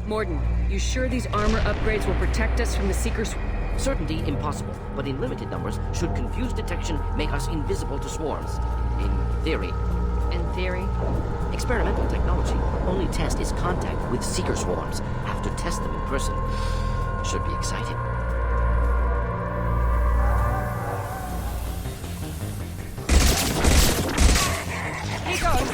Morden, you sure these armor upgrades will protect us from the Seekers? Certainty impossible, but in limited numbers, should confused detection make us invisible to swarms. In theory. In theory? Experimental technology. Only test is contact with Seeker swarms. Have to test them in person. Should be exciting. He goes!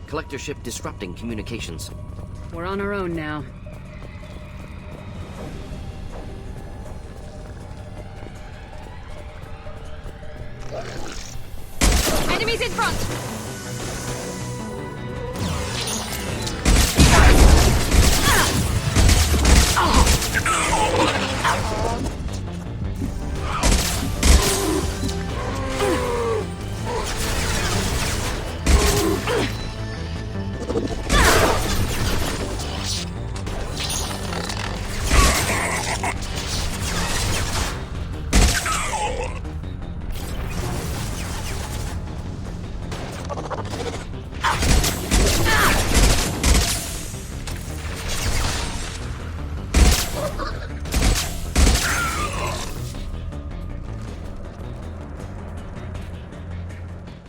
Collector ship disrupting communications. We're on our own now. Enemies in front!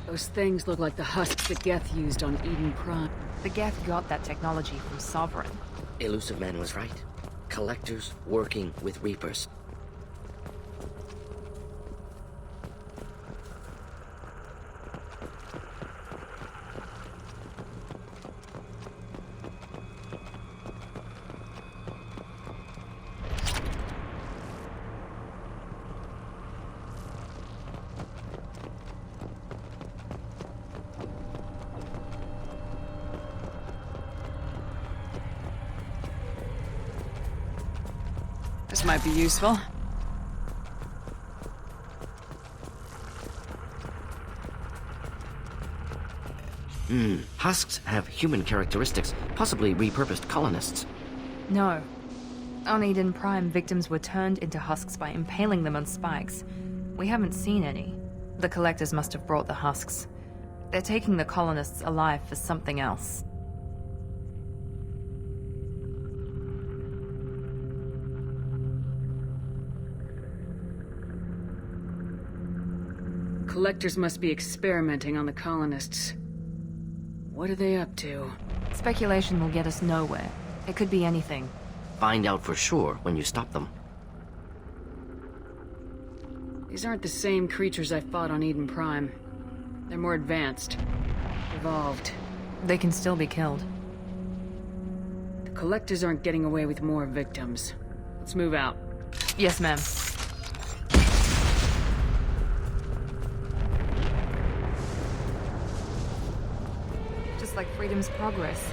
Those things look like the husks that Geth used on Eden Prime. The Geth got that technology from Sovereign. Elusive Man was right. Collectors working with Reapers. This might be useful. Husks have human characteristics, possibly repurposed colonists. No. On Eden Prime, victims were turned into husks by impaling them on spikes. We haven't seen any. The collectors must have brought the husks. They're taking the colonists alive for something else. Collectors must be experimenting on the colonists. What are they up to? Speculation will get us nowhere. It could be anything. Find out for sure when you stop them. These aren't the same creatures I fought on Eden Prime. They're more advanced. Evolved. They can still be killed. The collectors aren't getting away with more victims. Let's move out. Yes, ma'am. Just like Freedom's Progress.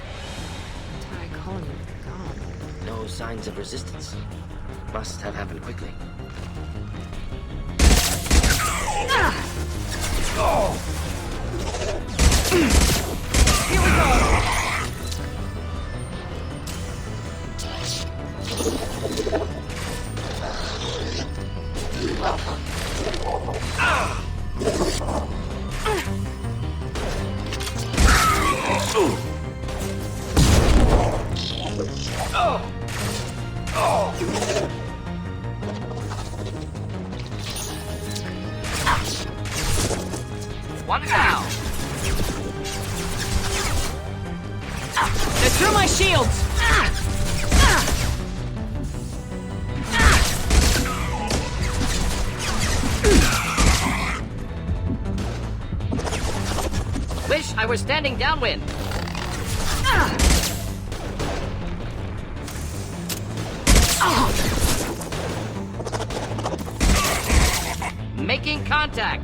Entire colony gone. No signs of resistance. Must have happened quickly. Here we go! One down. They're through my shields! Wish I were standing downwind. Making contact.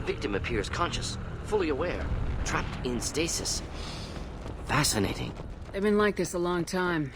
Victim appears conscious, fully aware, trapped in stasis. Fascinating. They've been like this a long time.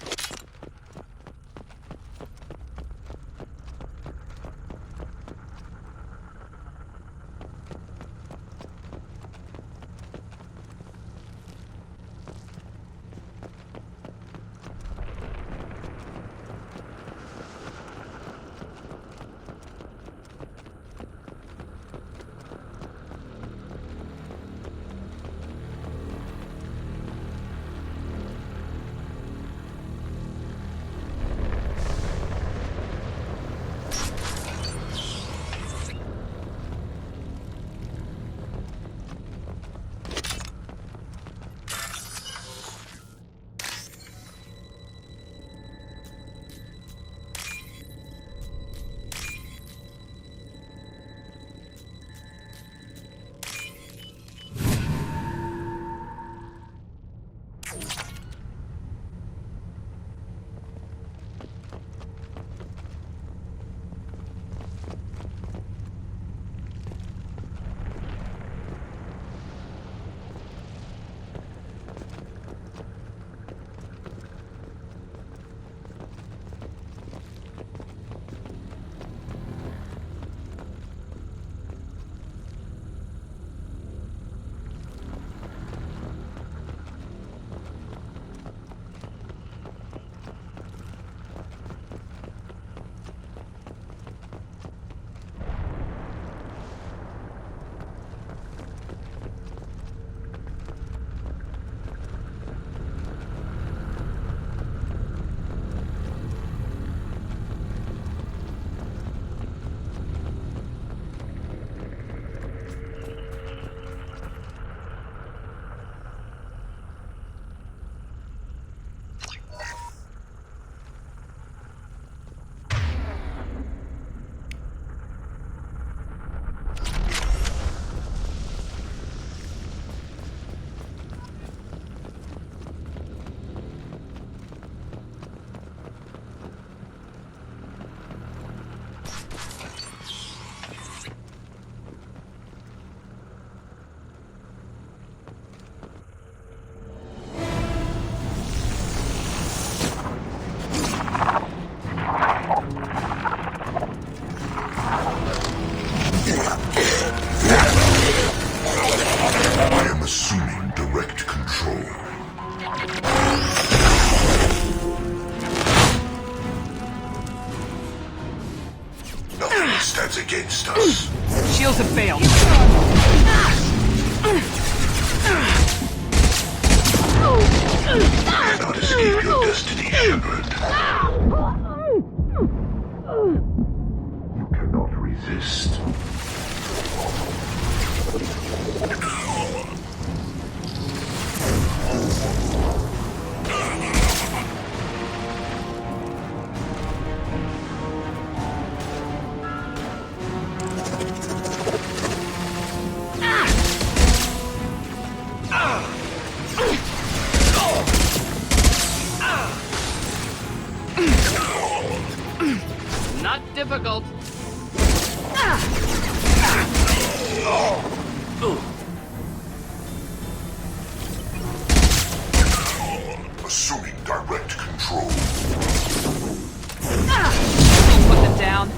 plans against us. Shields have failed. Cannot escape your destiny, Shepard. You cannot resist. Not difficult. Assuming direct control. Put them down.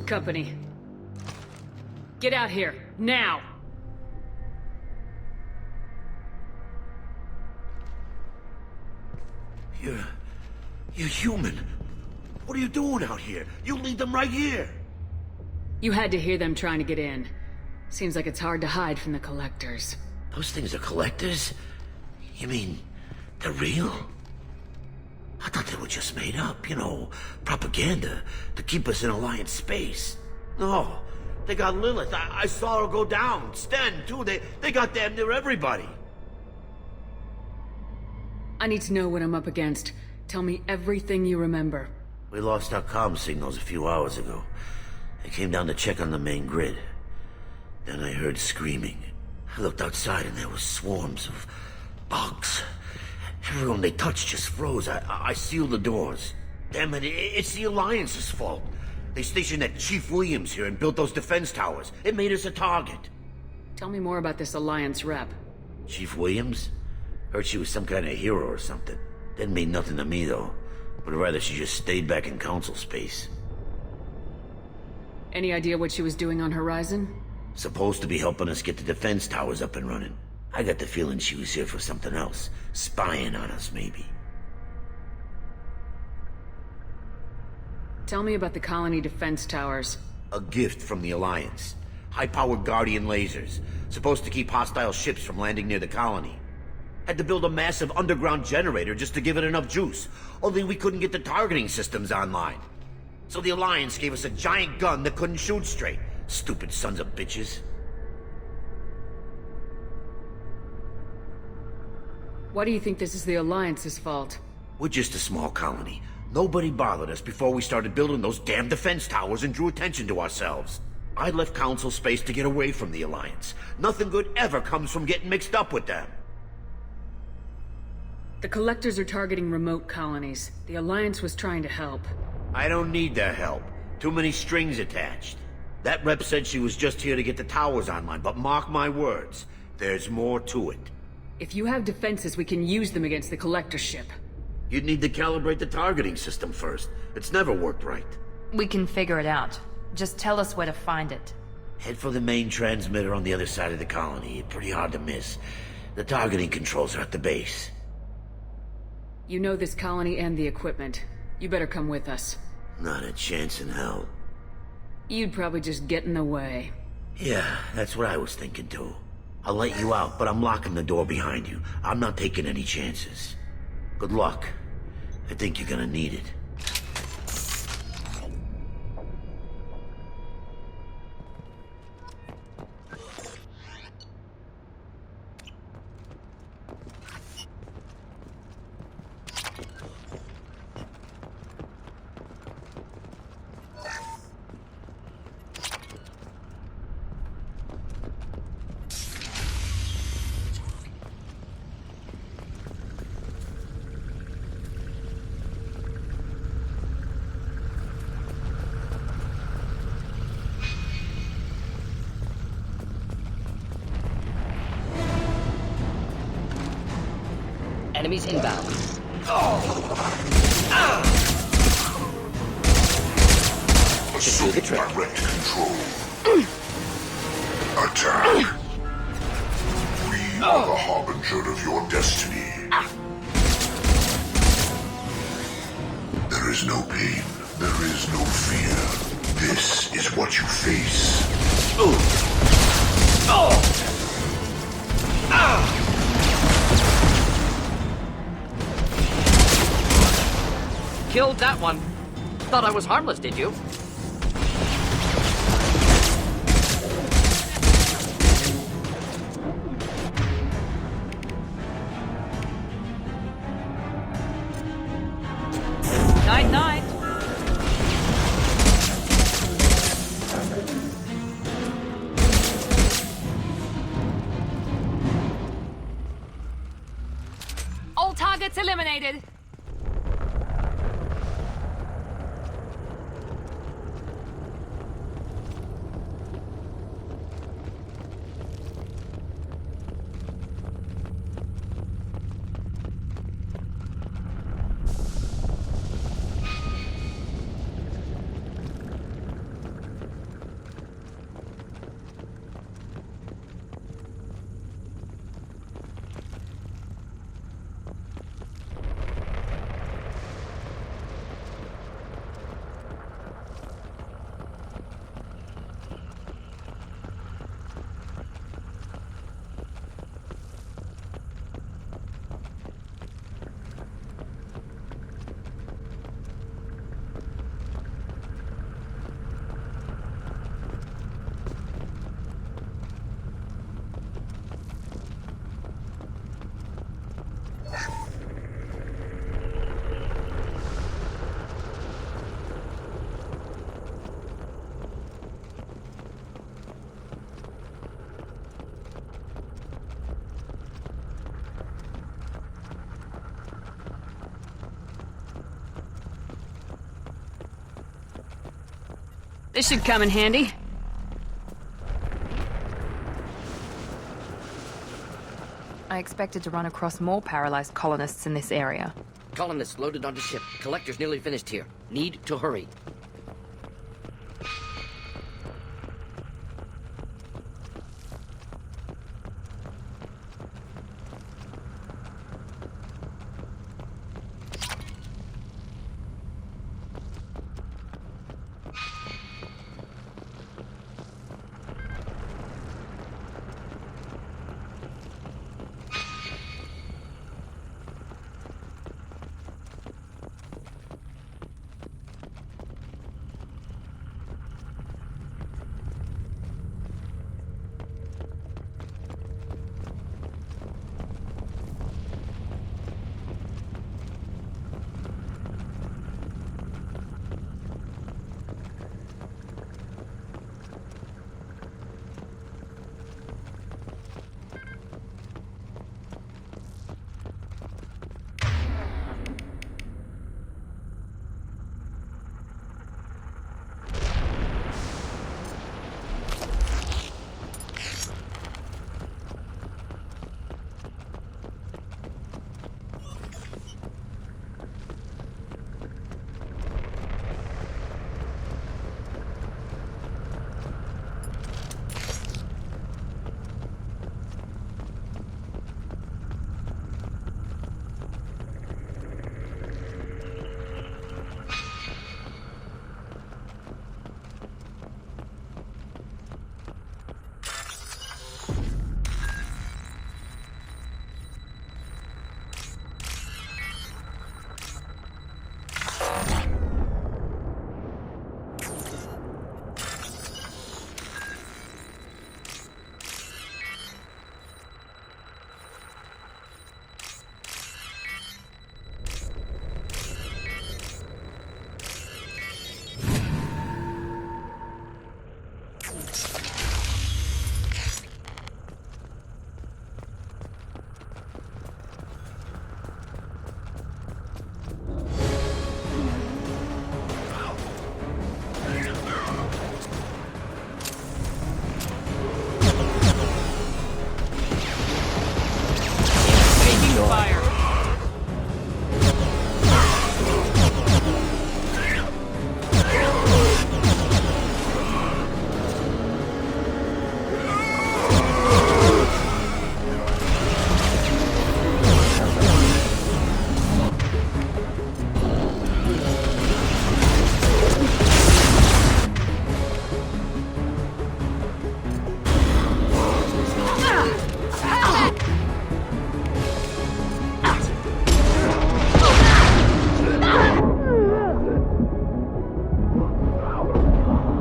Company. Get out here, now! You're human. What are you doing out here? You lead them right here. You had to hear them trying to get in. Seems like it's hard to hide from the collectors. Those things are collectors? You mean, they're real? I thought they were just made up, you know, propaganda to keep us in Alliance space. No, they got Lilith. I saw her go down. Sten, too. They got damn near everybody. I need to know what I'm up against. Tell me everything you remember. We lost our comm signals a few hours ago. I came down to check on the main grid. Then I heard screaming. I looked outside and there were swarms of bugs. Everyone they touched just froze. I sealed the doors. Damn it, it's the Alliance's fault. They stationed that Chief Williams here and built those defense towers. It made us a target. Tell me more about this Alliance rep. Chief Williams? Heard she was some kind of hero or something. Didn't mean nothing to me, though. Would rather she just stayed back in Council space. Any idea what she was doing on Horizon? Supposed to be helping us get the defense towers up and running. I got the feeling she was here for something else. Spying on us, maybe. Tell me about the colony defense towers. A gift from the Alliance. High-powered Guardian lasers, supposed to keep hostile ships from landing near the colony. Had to build a massive underground generator just to give it enough juice. Only we couldn't get the targeting systems online. So the Alliance gave us a giant gun that couldn't shoot straight. Stupid sons of bitches. Why do you think this is the Alliance's fault? We're just a small colony. Nobody bothered us before we started building those damn defense towers and drew attention to ourselves. I left Council space to get away from the Alliance. Nothing good ever comes from getting mixed up with them. The Collectors are targeting remote colonies. The Alliance was trying to help. I don't need their help. Too many strings attached. That rep said she was just here to get the towers online, but mark my words, there's more to it. If you have defenses, we can use them against the Collector ship. You'd need to calibrate the targeting system first. It's never worked right. We can figure it out. Just tell us where to find it. Head for the main transmitter on the other side of the colony. Pretty hard to miss. The targeting controls are at the base. You know this colony and the equipment. You better come with us. Not a chance in hell. You'd probably just get in the way. Yeah, that's what I was thinking too. I'll let you out, but I'm locking the door behind you. I'm not taking any chances. Good luck. I think you're gonna need it. Enemies inbound. Should do the trick. Direct control. Attack. We are the harbinger of your destiny. There is no pain. There is no fear. This is what you face. Killed that one. Thought I was harmless, did you? Night, night. All targets eliminated. This should come in handy. I expected to run across more paralyzed colonists in this area. Colonists loaded onto ship. Collector's nearly finished here. Need to hurry.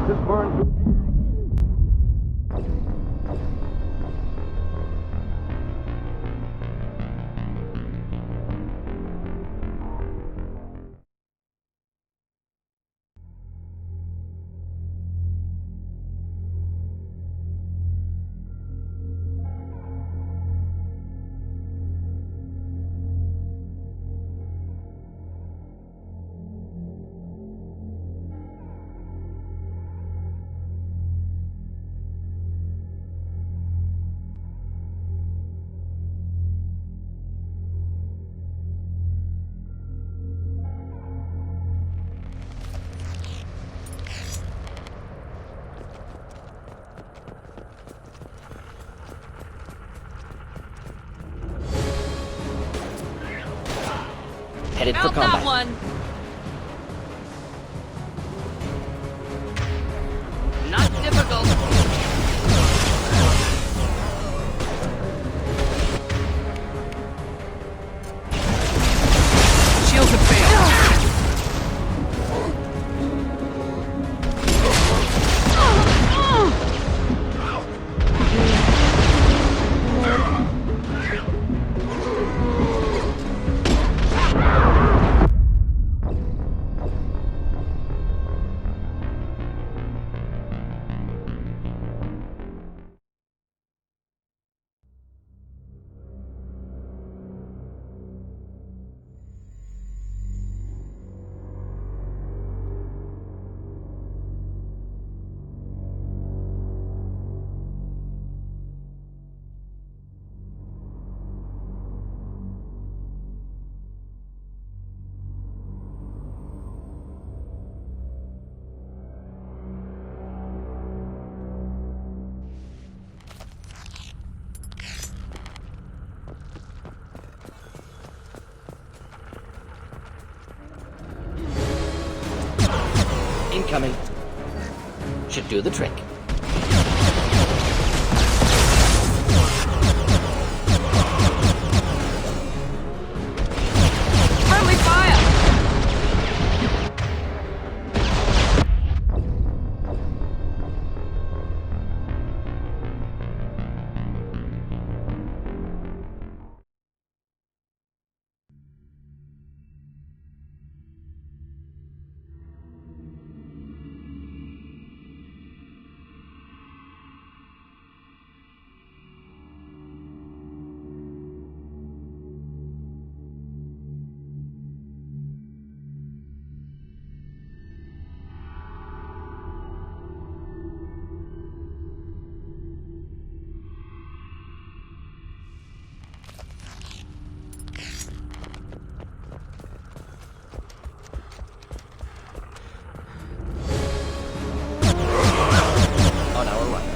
Just burn. Headed for Out that combat. one! Not difficult. Shields have failed. Incoming. Should do the trick. Friendly fire! On our right.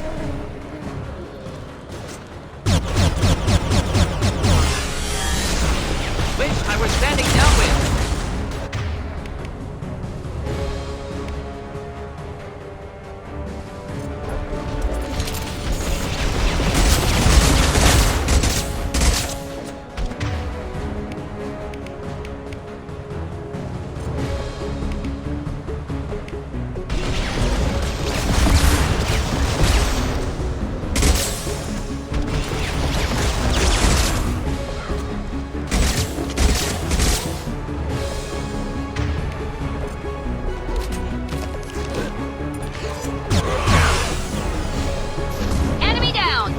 Wish I were standing downwind. Enemy down!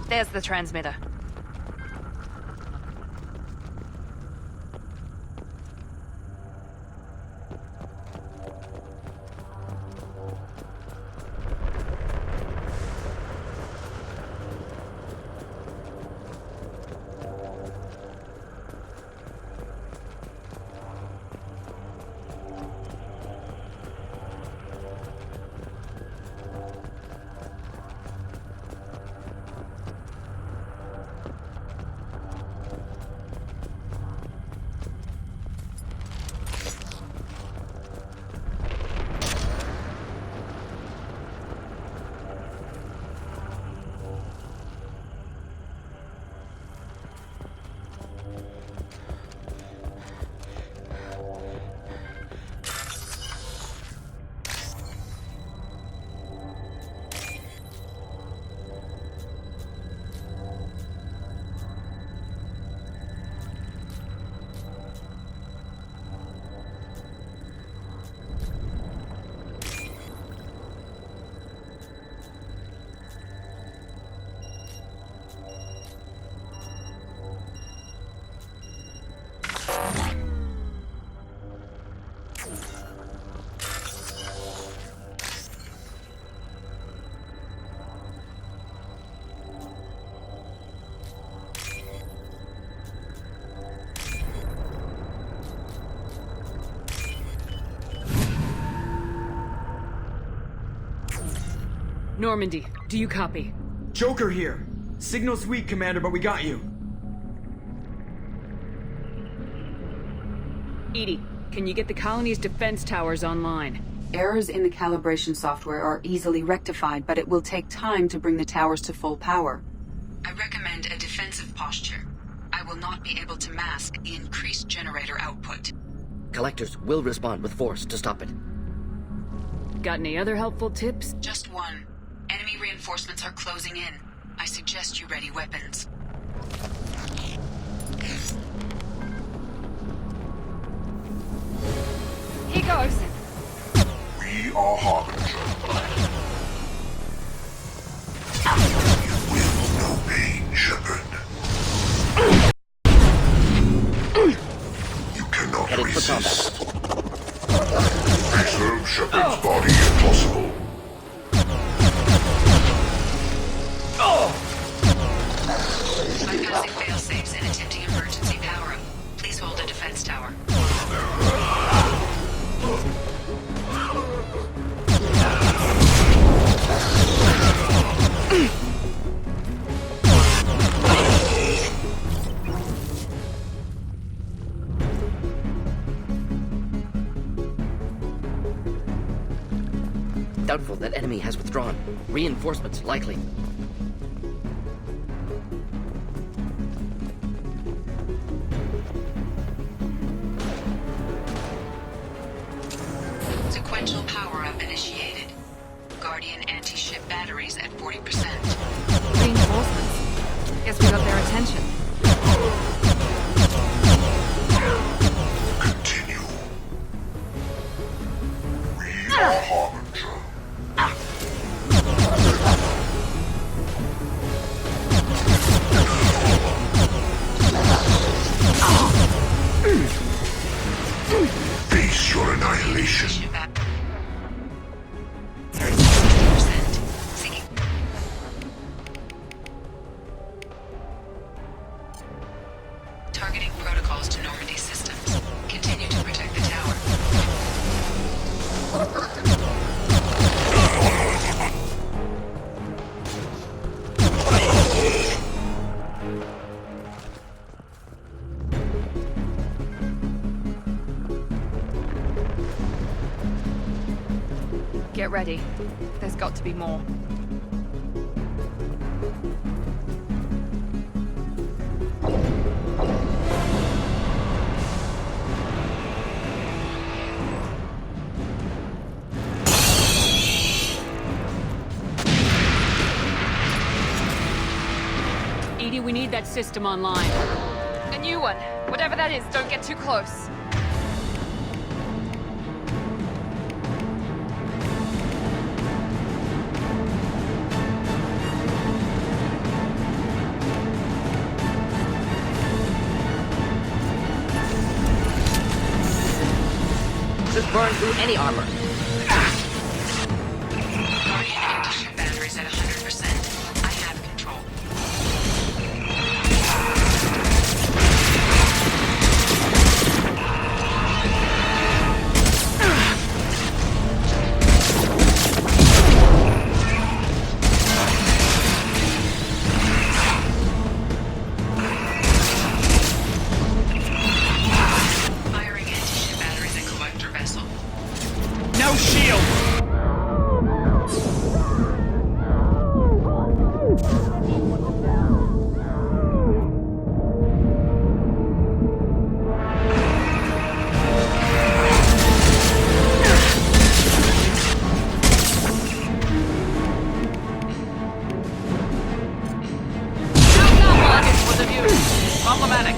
There's the transmitter. Normandy, do you copy? Joker here. Signal's weak, Commander, but we got you. EDI, can you get the colony's defense towers online? Errors in the calibration software are easily rectified, but it will take time to bring the towers to full power. I recommend a defensive posture. I will not be able to mask the increased generator output. Collectors will respond with force to stop it. Got any other helpful tips? Just one. Enemy reinforcements are closing in. I suggest you ready weapons. Here goes. We are Harbinger. You will know pain, Shepard. You cannot Headed for resist. Preserve Shepard's body if possible. Bypassing fail-safes and attempting emergency power-up. Please hold a defense tower. Doubtful that enemy has withdrawn. Reinforcements likely. Sequential power-up initiated. Guardian anti-ship batteries at 40%. Reinforcements. Guess we got their attention. Continue. We are Harbinger. Face your annihilation. Ship at 30%. Seeking. Targeting protocols to Normandy systems. Continue to protect the tower. Get ready. There's got to be more. EDI, we need that system online. A new one. Whatever that is, don't get too close. Should burn through any armor. Guardian anti-ship batteries at 100%. I have control. Firing anti-ship batteries at collector vessel. No shield! Problematic.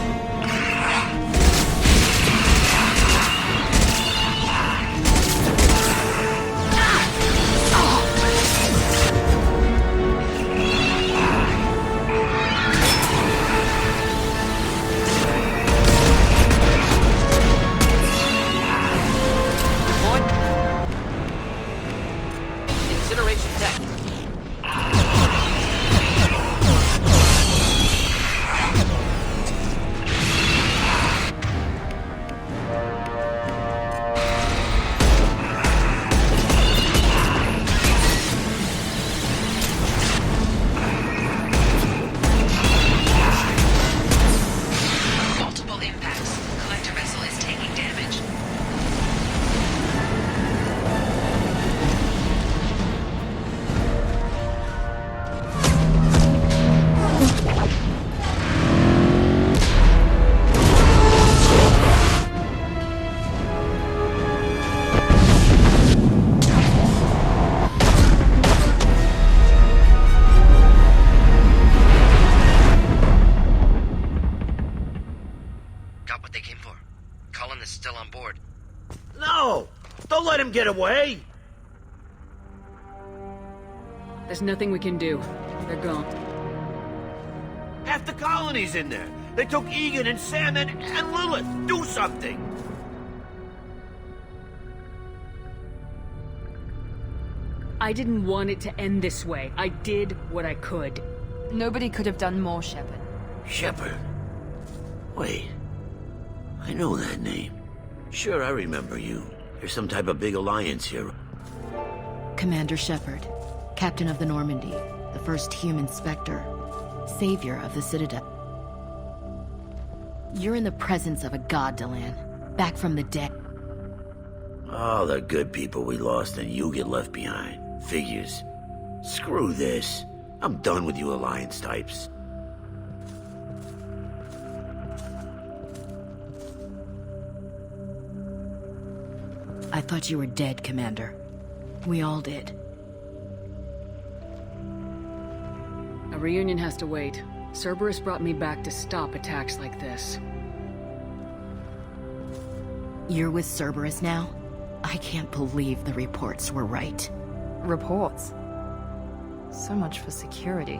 Incineration tech. him get away! There's nothing we can do. They're gone. Half the colony's in there. They took Egan and Sam and Lilith. Do something! I didn't want it to end this way. I did what I could. Nobody could have done more, Shepard. Shepard? Wait. I know that name. Sure, I remember you. There's some type of big alliance here. Commander Shepard, Captain of the Normandy, the first human Spectre, Savior of the Citadel. You're in the presence of a god, Delan. Back from the dead. All the good people we lost and you get left behind. Figures. Screw this. I'm done with you alliance types. I thought you were dead, Commander. We all did. A reunion has to wait. Cerberus brought me back to stop attacks like this. You're with Cerberus now? I can't believe the reports were right. Reports? So much for security.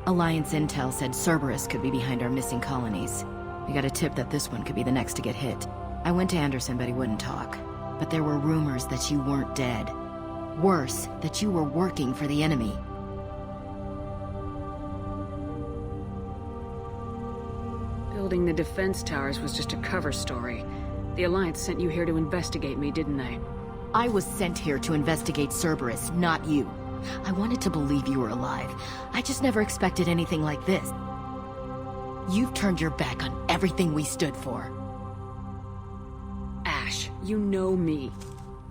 Alliance intel said Cerberus could be behind our missing colonies. We got a tip that this one could be the next to get hit. I went to Anderson, but he wouldn't talk. But there were rumors that you weren't dead. Worse, that you were working for the enemy. Building the defense towers was just a cover story. The Alliance sent you here to investigate me, didn't they? I was sent here to investigate Cerberus, not you. I wanted to believe you were alive. I just never expected anything like this. You've turned your back on everything we stood for. Ash, you know me.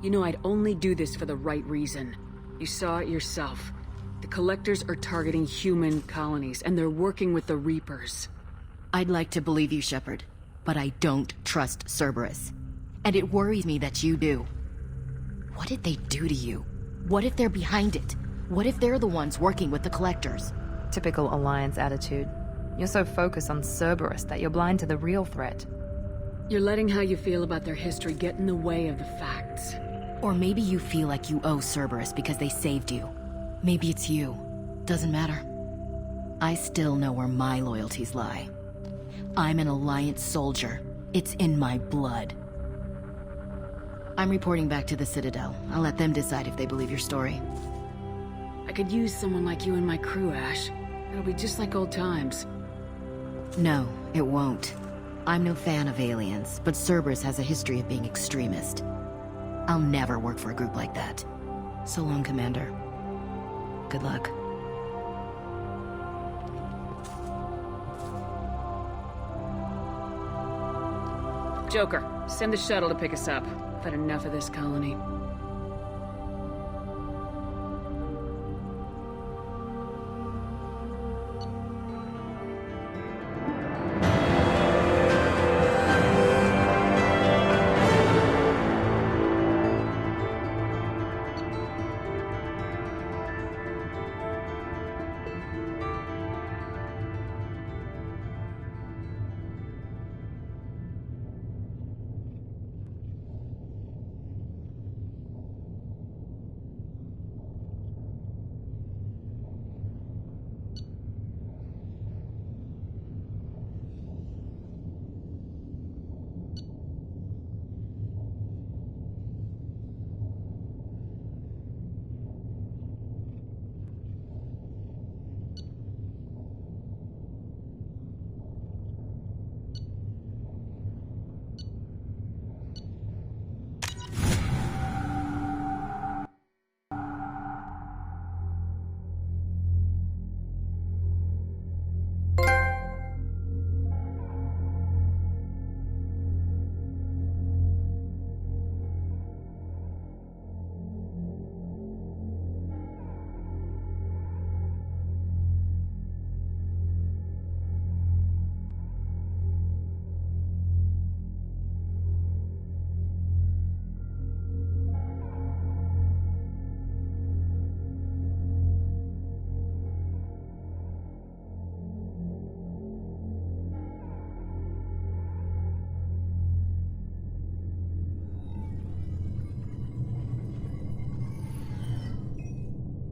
You know I'd only do this for the right reason. You saw it yourself. The Collectors are targeting human colonies, and they're working with the Reapers. I'd like to believe you, Shepard, but I don't trust Cerberus. And it worries me that you do. What did they do to you? What if they're behind it? What if they're the ones working with the Collectors? Typical Alliance attitude. You're so focused on Cerberus that you're blind to the real threat. You're letting how you feel about their history get in the way of the facts. Or maybe you feel like you owe Cerberus because they saved you. Maybe it's you. Doesn't matter. I still know where my loyalties lie. I'm an Alliance soldier. It's in my blood. I'm reporting back to the Citadel. I'll let them decide if they believe your story. I could use someone like you in my crew, Ash. It'll be just like old times. No, it won't. I'm no fan of aliens, but Cerberus has a history of being extremist. I'll never work for a group like that. So long, Commander. Good luck. Joker, send the shuttle to pick us up. I've had enough of this colony.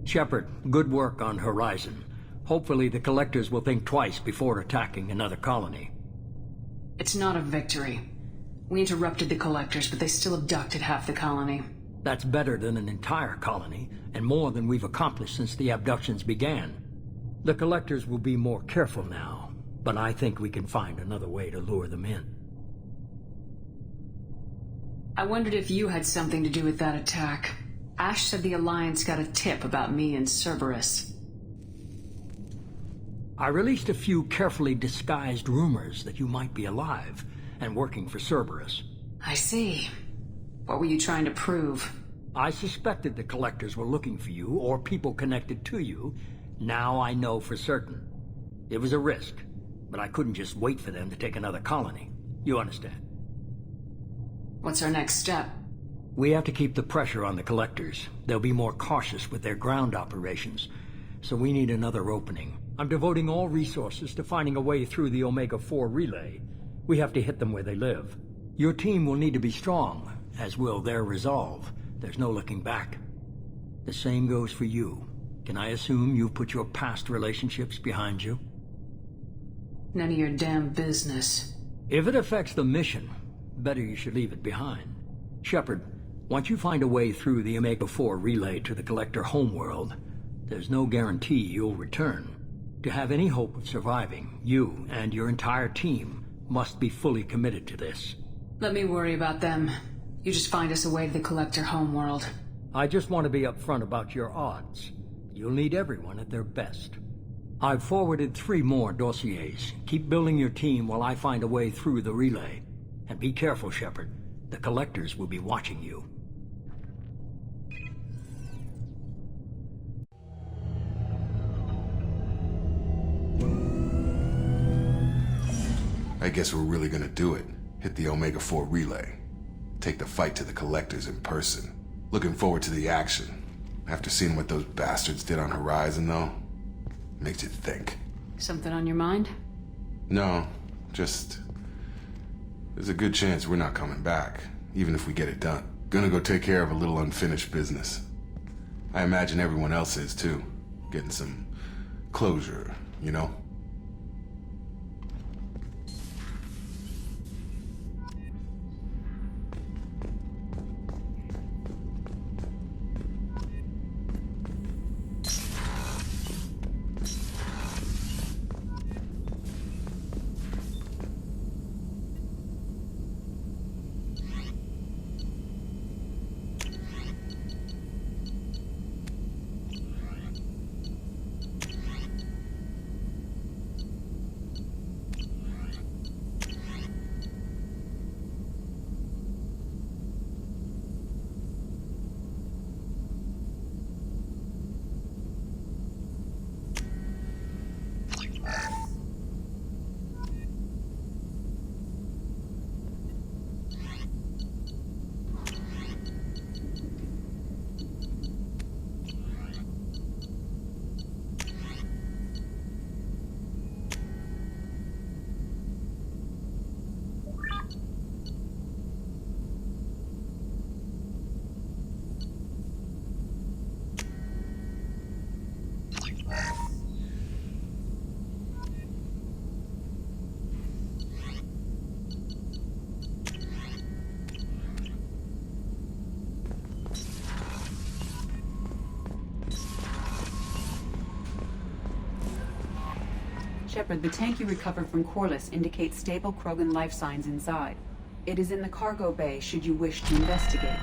Shepard, good work on Horizon. Hopefully the Collectors will think twice before attacking another colony. It's not a victory. We interrupted the Collectors, but they still abducted half the colony. That's better than an entire colony, and more than we've accomplished since the abductions began. The Collectors will be more careful now, but I think we can find another way to lure them in. I wondered if you had something to do with that attack. Ash said the Alliance got a tip about me and Cerberus. I released a few carefully disguised rumors that you might be alive and working for Cerberus. I see. What were you trying to prove? I suspected the Collectors were looking for you or people connected to you. Now I know for certain. It was a risk, but I couldn't just wait for them to take another colony. You understand? What's our next step? We have to keep the pressure on the Collectors. They'll be more cautious with their ground operations, so we need another opening. I'm devoting all resources to finding a way through the Omega-4 relay. We have to hit them where they live. Your team will need to be strong, as will their resolve. There's no looking back. The same goes for you. Can I assume you've put your past relationships behind you? None of your damn business. If it affects the mission, better you should leave it behind. Shepard, once you find a way through the Omega-4 relay to the Collector homeworld, there's no guarantee you'll return. To have any hope of surviving, you and your entire team must be fully committed to this. Let me worry about them. You just find us a way to the Collector homeworld. I just want to be upfront about your odds. You'll need everyone at their best. I've forwarded 3 more dossiers. Keep building your team while I find a way through the relay. And be careful, Shepard. The Collectors will be watching you. I guess we're really gonna do it. Hit the Omega-4 relay. Take the fight to the Collectors in person. Looking forward to the action. After seeing what those bastards did on Horizon, though, makes you think. Something on your mind? No, just... there's a good chance we're not coming back, even if we get it done. Gonna go take care of a little unfinished business. I imagine everyone else is, too. Getting some closure, you know? Shepard, the tank you recovered from Corliss indicates stable Krogan life signs inside. It is in the cargo bay should you wish to investigate.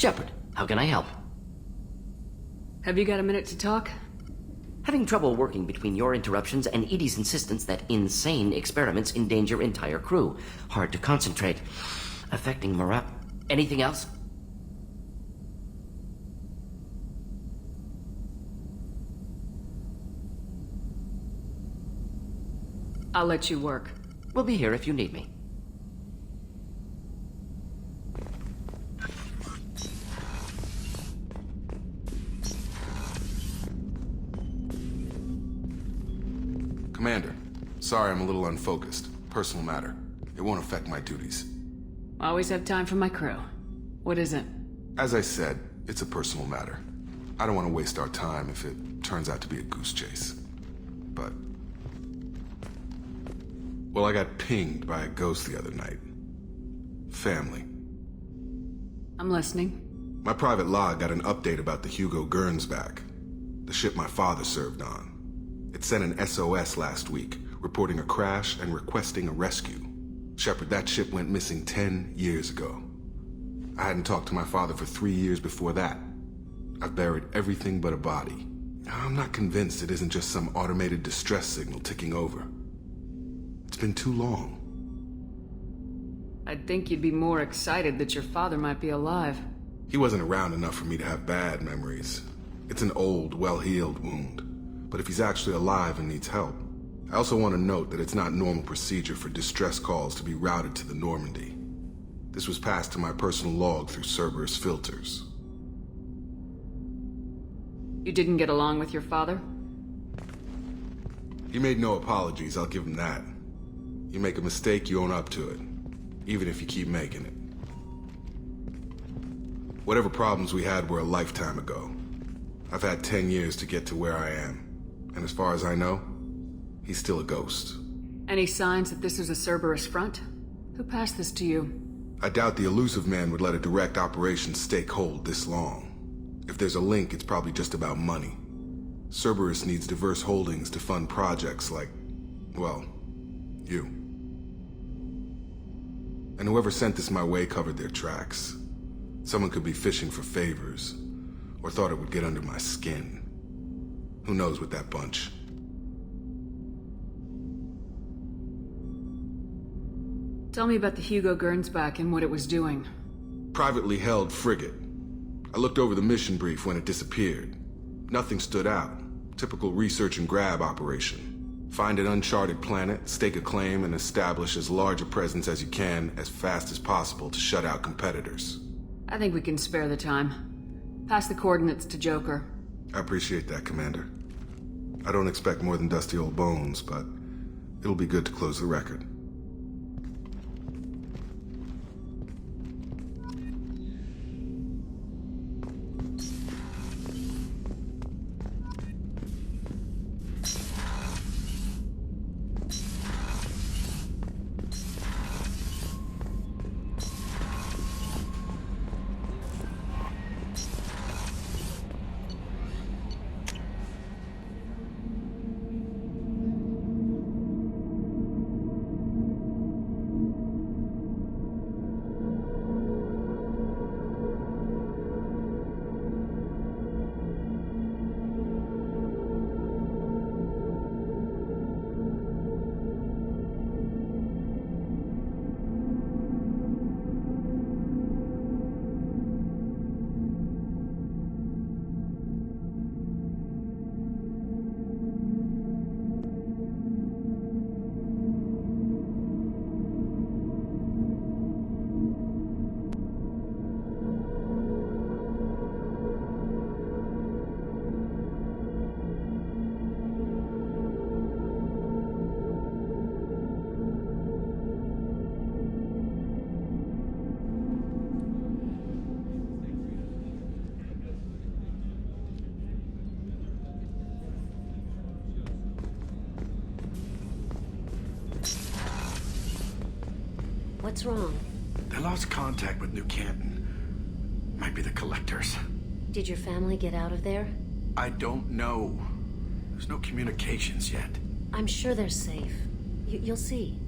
Shepard, how can I help? Have you got a minute to talk? Having trouble working between your interruptions and Edie's insistence that insane experiments endanger entire crew. Hard to concentrate. Affecting morale. Anything else? I'll let you work. We'll be here if you need me. Commander, sorry I'm a little unfocused. Personal matter. It won't affect my duties. Always have time for my crew. What is it? As I said, it's a personal matter. I don't want to waste our time if it turns out to be a goose chase. But... well, I got pinged by a ghost the other night. Family. I'm listening. My private log got an update about the Hugo Gernsback, the ship my father served on. It sent an SOS last week, reporting a crash and requesting a rescue. Shepard, that ship went missing 10 years ago. I hadn't talked to my father for 3 years before that. I've buried everything but a body. I'm not convinced it isn't just some automated distress signal ticking over. It's been too long. I'd think you'd be more excited that your father might be alive. He wasn't around enough for me to have bad memories. It's an old, well-healed wound. But if he's actually alive and needs help, I also want to note that it's not normal procedure for distress calls to be routed to the Normandy. This was passed to my personal log through Cerberus filters. You didn't get along with your father? He made no apologies, I'll give him that. You make a mistake, you own up to it. Even if you keep making it. Whatever problems we had were a lifetime ago. I've had 10 years to get to where I am. And as far as I know, he's still a ghost. Any signs that this is a Cerberus front? Who passed this to you? I doubt the elusive man would let a direct operation stake hold this long. If there's a link, it's probably just about money. Cerberus needs diverse holdings to fund projects like, well, you. And whoever sent this my way covered their tracks. Someone could be fishing for favors, or thought it would get under my skin. Who knows with that bunch? Tell me about the Hugo Gernsback and what it was doing. Privately held frigate. I looked over the mission brief when it disappeared. Nothing stood out. Typical research and grab operation. Find an uncharted planet, stake a claim, and establish as large a presence as you can as fast as possible to shut out competitors. I think we can spare the time. Pass the coordinates to Joker. I appreciate that, Commander. I don't expect more than dusty old bones, but it'll be good to close the record. What's wrong? They lost contact with New Canton. Might be the Collectors. Did your family get out of there? I don't know. There's no communications yet. I'm sure they're safe. You'll see.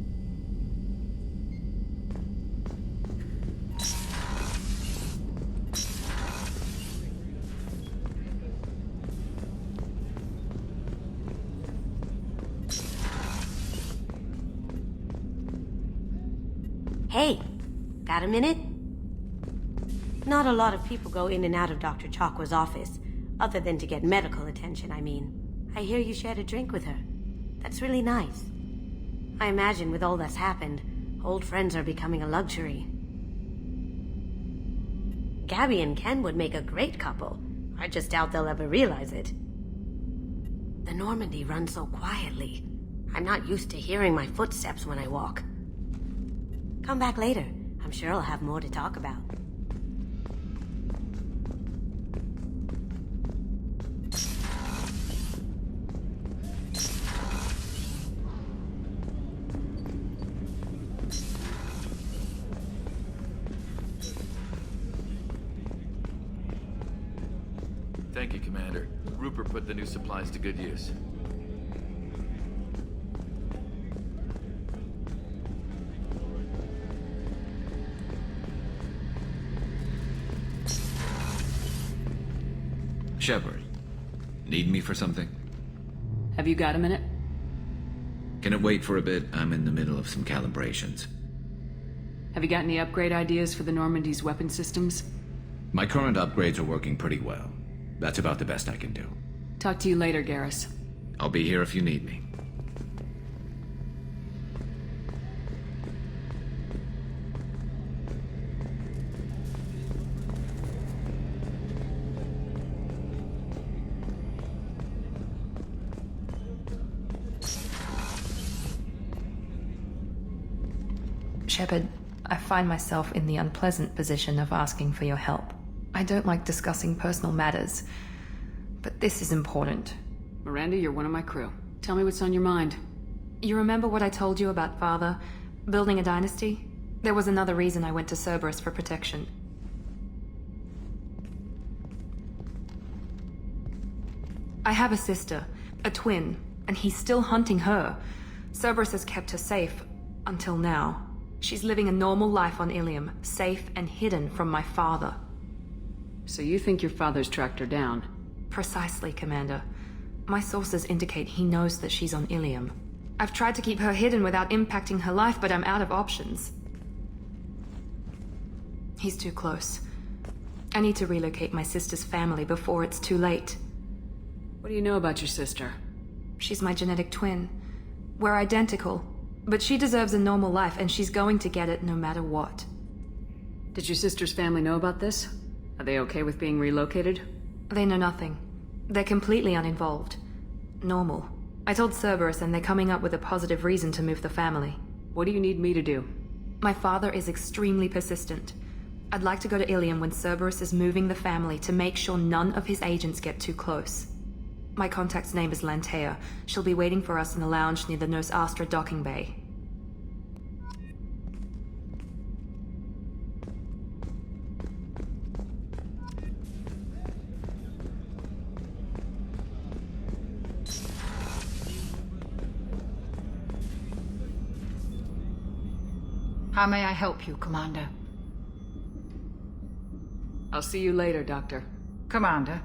Hey, got a minute? Not a lot of people go in and out of Dr. Chakwa's office, other than to get medical attention, I mean. I hear you shared a drink with her. That's really nice. I imagine with all that's happened, old friends are becoming a luxury. Gabby and Ken would make a great couple. I just doubt they'll ever realize it. The Normandy runs so quietly. I'm not used to hearing my footsteps when I walk. Come back later. I'm sure I'll have more to talk about. Thank you, Commander. Rupert put the new supplies to good use. Shepard, need me for something? Have you got a minute? Can it wait for a bit? I'm in the middle of some calibrations. Have you got any upgrade ideas for the Normandy's weapon systems? My current upgrades are working pretty well. That's about the best I can do. Talk to you later, Garrus. I'll be here if you need me. Shepard, I find myself in the unpleasant position of asking for your help. I don't like discussing personal matters, but this is important. Miranda, you're one of my crew. Tell me what's on your mind. You remember what I told you about Father? Building a dynasty? There was another reason I went to Cerberus for protection. I have a sister, a twin, and he's still hunting her. Cerberus has kept her safe, until now. She's living a normal life on Ilium, safe and hidden from my father. So you think your father's tracked her down? Precisely, Commander. My sources indicate he knows that she's on Ilium. I've tried to keep her hidden without impacting her life, but I'm out of options. He's too close. I need to relocate my sister's family before it's too late. What do you know about your sister? She's my genetic twin. We're identical, but she deserves a normal life, and she's going to get it no matter what. Did your sister's family know about this? Are they okay with being relocated? They know nothing. They're completely uninvolved. Normal. I told Cerberus, and they're coming up with a positive reason to move the family. What do you need me to do? My father is extremely persistent. I'd like to go to Ilium when Cerberus is moving the family to make sure none of his agents get too close. My contact's name is Lantea. She'll be waiting for us in the lounge near the Nos Astra docking bay. How may I help you, Commander? I'll see you later, Doctor. Commander.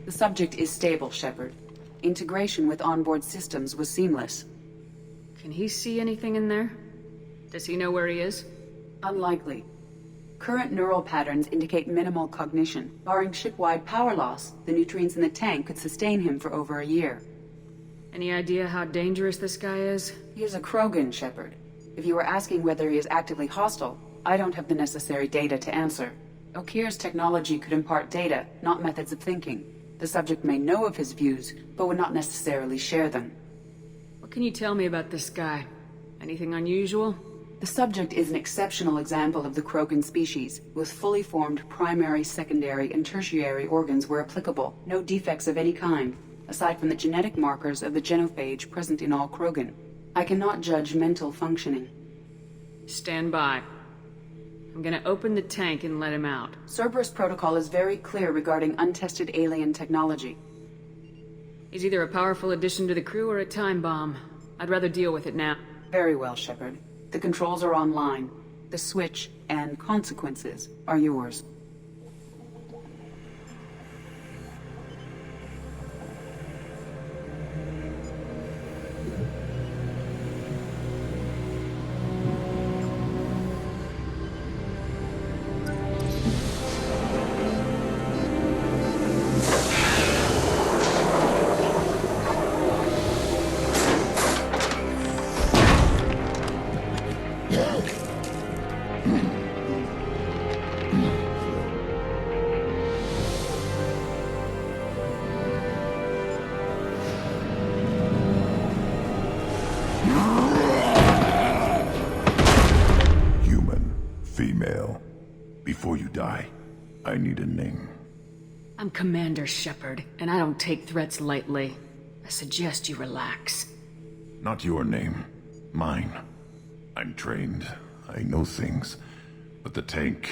The subject is stable, Shepard. Integration with onboard systems was seamless. Can he see anything in there? Does he know where he is? Unlikely. Current neural patterns indicate minimal cognition. Barring ship-wide power loss, the nutrients in the tank could sustain him for over a year. Any idea how dangerous this guy is? He is a Krogan, Shepard. If you were asking whether he is actively hostile, I don't have the necessary data to answer. Okir's technology could impart data, not methods of thinking. The subject may know of his views, but would not necessarily share them. What can you tell me about this guy? Anything unusual? The subject is an exceptional example of the Krogan species, with fully formed primary, secondary, and tertiary organs where applicable, no defects of any kind, aside from the genetic markers of the genophage present in all Krogan. I cannot judge mental functioning. Stand by. I'm gonna open the tank and let him out. Cerberus protocol is very clear regarding untested alien technology. He's either a powerful addition to the crew or a time bomb. I'd rather deal with it now. Very well, Shepard. The controls are online. The switch and consequences are yours. Before you die, I need a name. I'm Commander Shepard, and I don't take threats lightly. I suggest you relax. Not your name. Mine. I'm trained. I know things. But the tank,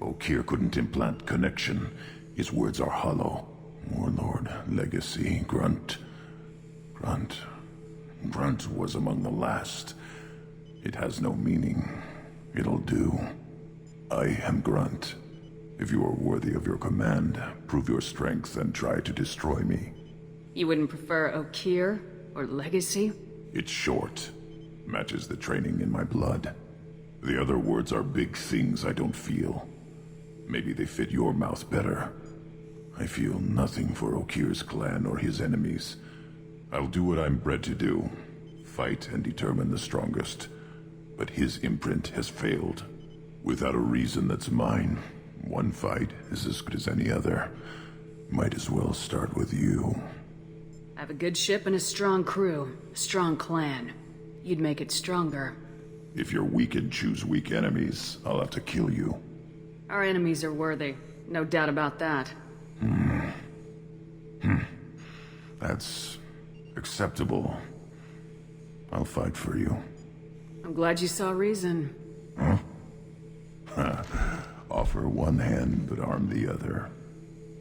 Okir couldn't implant connection. His words are hollow. Warlord, legacy, Grunt. Grunt was among the last. It has no meaning. It'll do. I am Grunt. If you are worthy of your command, prove your strength and try to destroy me. You wouldn't prefer Okir or legacy? It's short. Matches the training in my blood. The other words are big things I don't feel. Maybe they fit your mouth better. I feel nothing for Okir's clan or his enemies. I'll do what I'm bred to do. Fight and determine the strongest. But his imprint has failed. Without a reason that's mine, one fight is as good as any other. Might as well start with you. I have a good ship and a strong crew. A strong clan. You'd make it stronger. If you're weak and choose weak enemies, I'll have to kill you. Our enemies are worthy. No doubt about that. That's acceptable. I'll fight for you. I'm glad you saw reason. Huh? Offer one hand, but arm the other.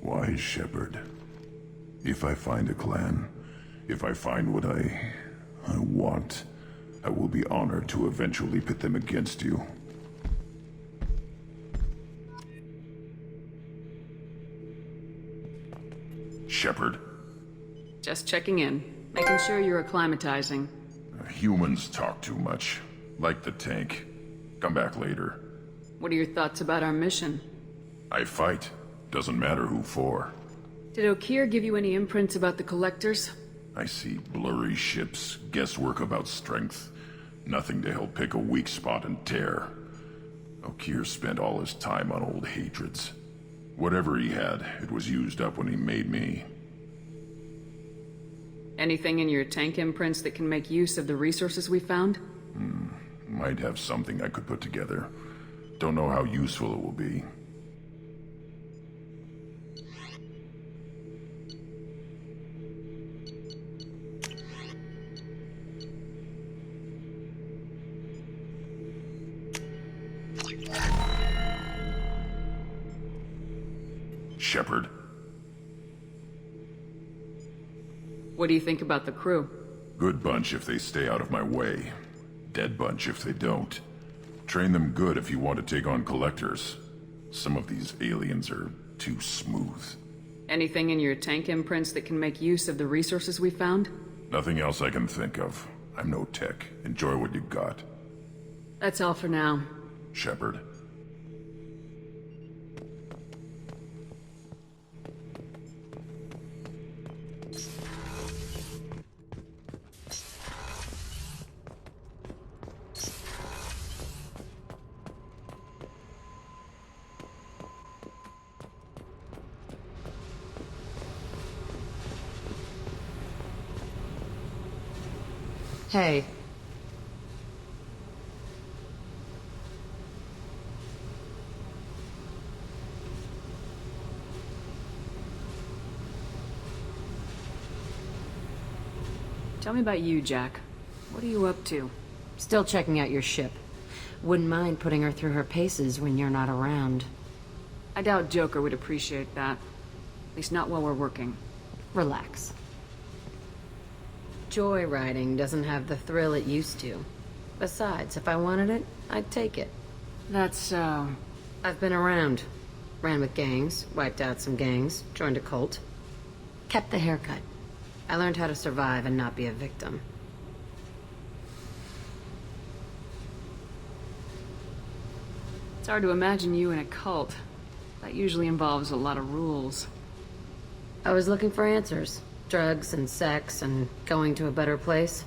Wise Shepard. If I find a clan, if I find what I want, I will be honored to eventually pit them against you. Shepard. Just checking in. Making sure you're acclimatizing. Humans talk too much. Like the tank. Come back later. What are your thoughts about our mission? I fight. Doesn't matter who for. Did Okir give you any imprints about the Collectors? I see blurry ships, guesswork about strength. Nothing to help pick a weak spot and tear. Okir spent all his time on old hatreds. Whatever he had, it was used up when he made me. Anything in your tank imprints that can make use of the resources we found? Might have something I could put together. Don't know how useful it will be. Shepard. What do you think about the crew? Good bunch if they stay out of my way. Dead bunch if they don't. Train them good if you want to take on Collectors. Some of these aliens are too smooth. Anything in your tank imprints that can make use of the resources we found? Nothing else I can think of. I'm no tech. Enjoy what you got. That's all for now. Shepard. Hey. Tell me about you, Jack. What are you up to? Still checking out your ship. Wouldn't mind putting her through her paces when you're not around. I doubt Joker would appreciate that. At least not while we're working. Relax. Joyriding doesn't have the thrill it used to. Besides, if I wanted it, I'd take it. That's, I've been around. Ran with gangs, wiped out some gangs, joined a cult. Kept the haircut. I learned how to survive and not be a victim. It's hard to imagine you in a cult. That usually involves a lot of rules. I was looking for answers. Drugs and sex and going to a better place.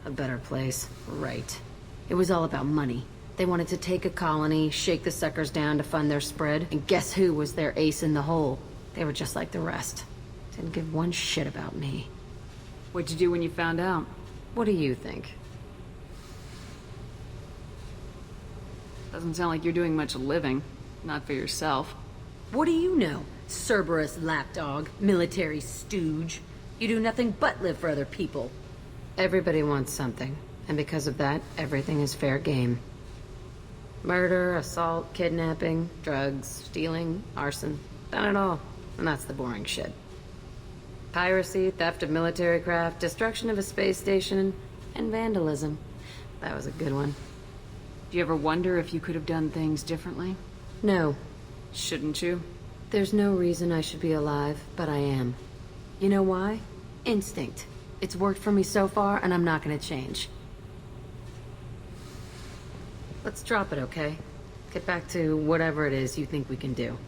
A better place, right. It was all about money. They wanted to take a colony, shake the suckers down to fund their spread, and guess who was their ace in the hole? They were just like the rest. Didn't give one shit about me. What'd you do when you found out? What do you think? Doesn't sound like you're doing much living. Not for yourself. What do you know? Cerberus lapdog, military stooge. You do nothing but live for other people. Everybody wants something, and because of that, everything is fair game. Murder, assault, kidnapping, drugs, stealing, arson. Done it all. And that's the boring shit. Piracy, theft of military craft, destruction of a space station, and vandalism. That was a good one. Do you ever wonder if you could have done things differently? No. Shouldn't you? There's no reason I should be alive, but I am. You know why? Instinct. It's worked for me so far, and I'm not gonna change. Let's drop it, okay? Get back to whatever it is you think we can do.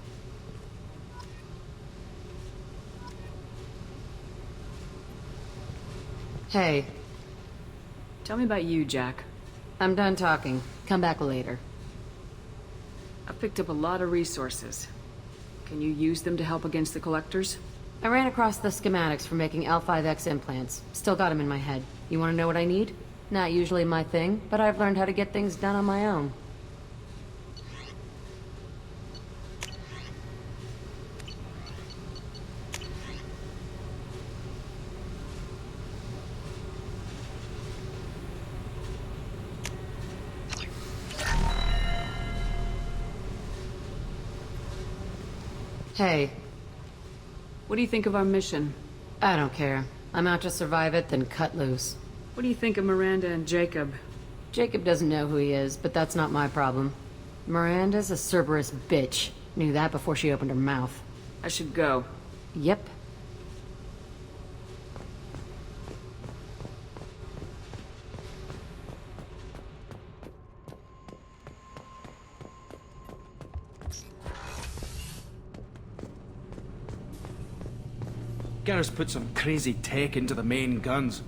Hey. Tell me about you, Jack. I'm done talking. Come back later. I've picked up a lot of resources. Can you use them to help against the Collectors? I ran across the schematics for making L5X implants. Still got them in my head. You want to know what I need? Not usually my thing, but I've learned how to get things done on my own. Hey. What do you think of our mission? I don't care. I'm out to survive it, then cut loose. What do you think of Miranda and Jacob? Jacob doesn't know who he is, but that's not my problem. Miranda's a Cerberus bitch. Knew that before she opened her mouth. I should go. Yep. Garrus put some crazy tech into the main guns.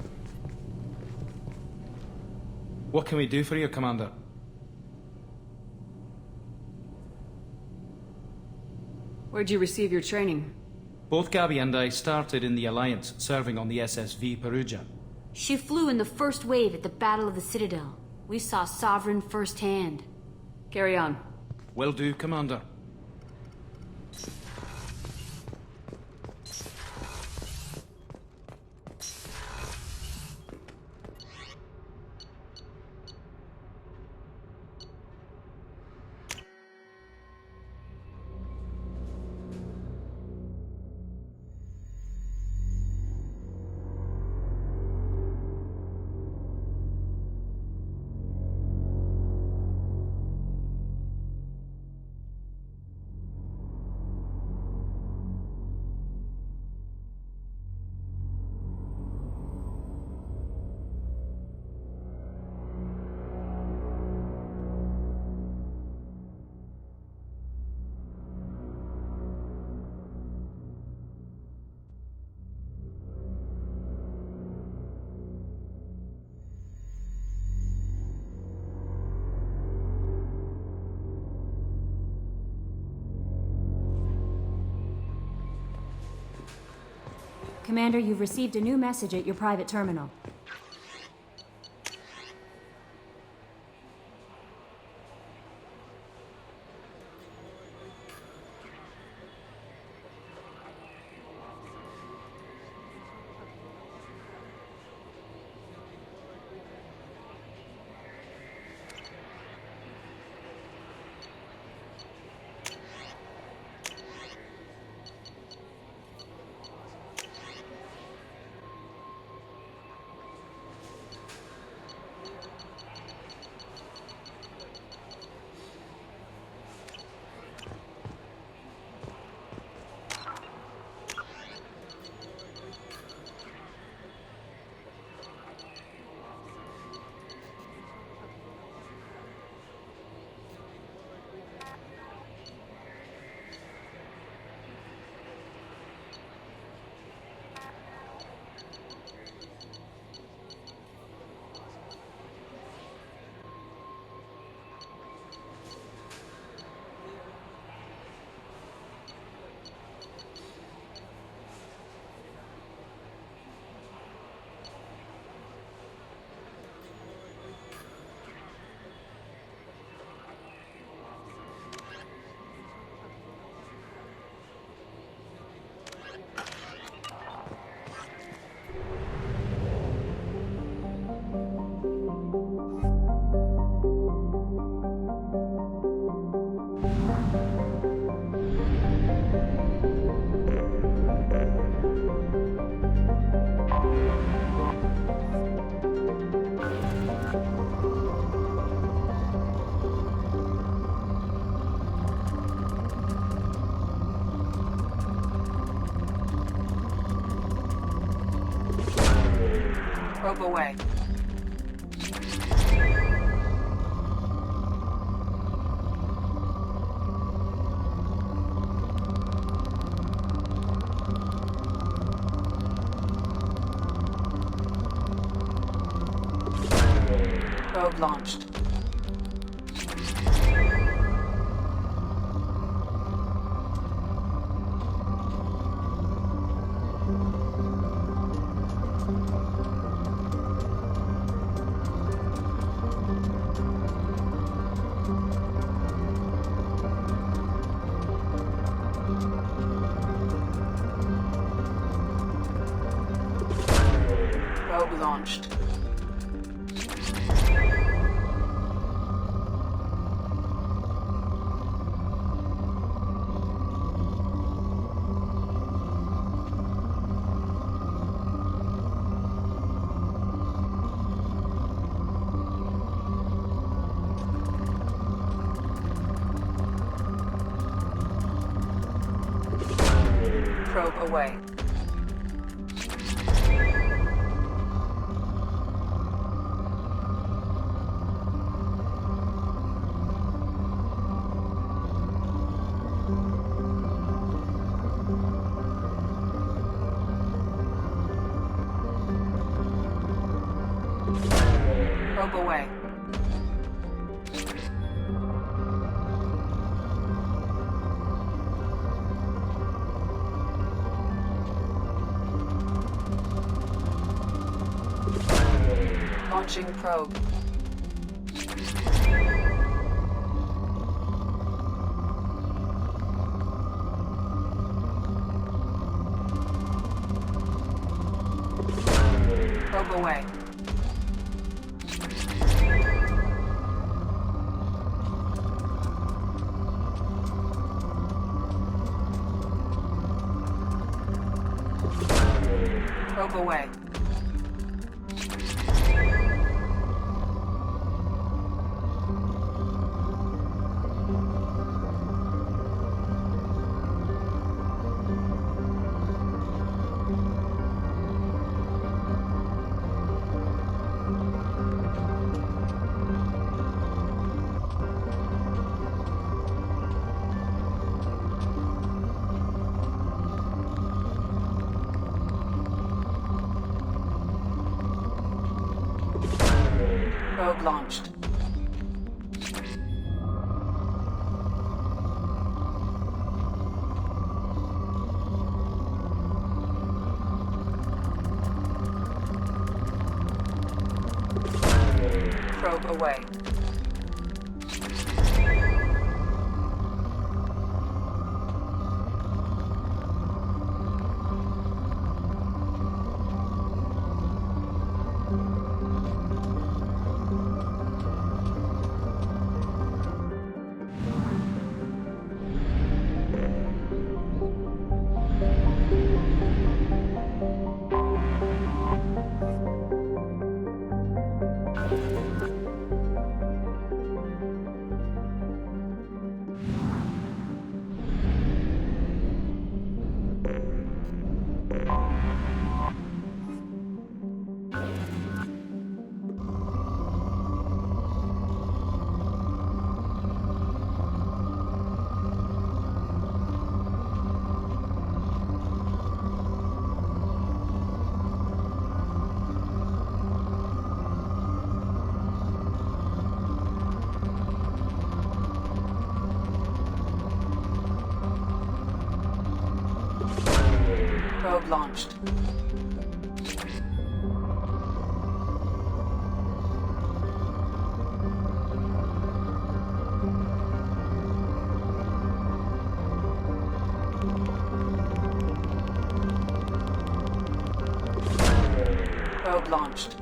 What can we do for you, Commander? Where'd you receive your training? Both Gabby and I started in the Alliance, serving on the SSV Perugia. She flew in the first wave at the Battle of the Citadel. We saw Sovereign firsthand. Carry on. Will do, Commander. Commander, you've received a new message at your private terminal. Probe away. Probe launched. Probe launched. Probe away. Probe away. Launching probe. Probe away. Probe away. Probe launched. Probe away. Probe launched. Probe launched.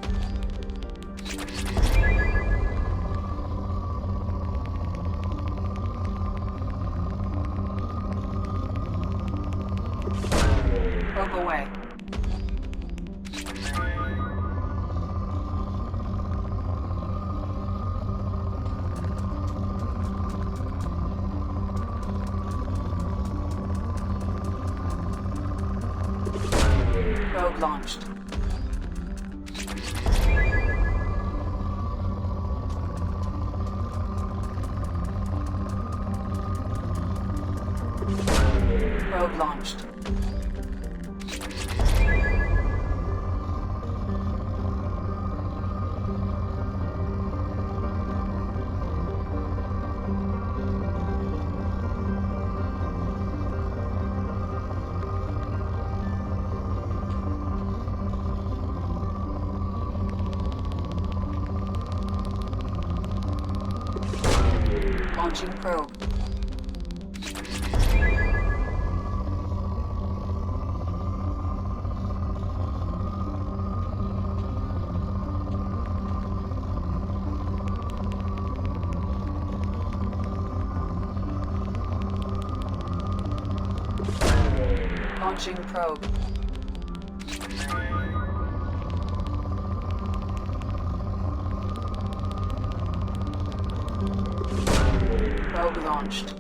Probe away. Probe launched. Probe launched. Launching probe. Launching probe. Probe launched.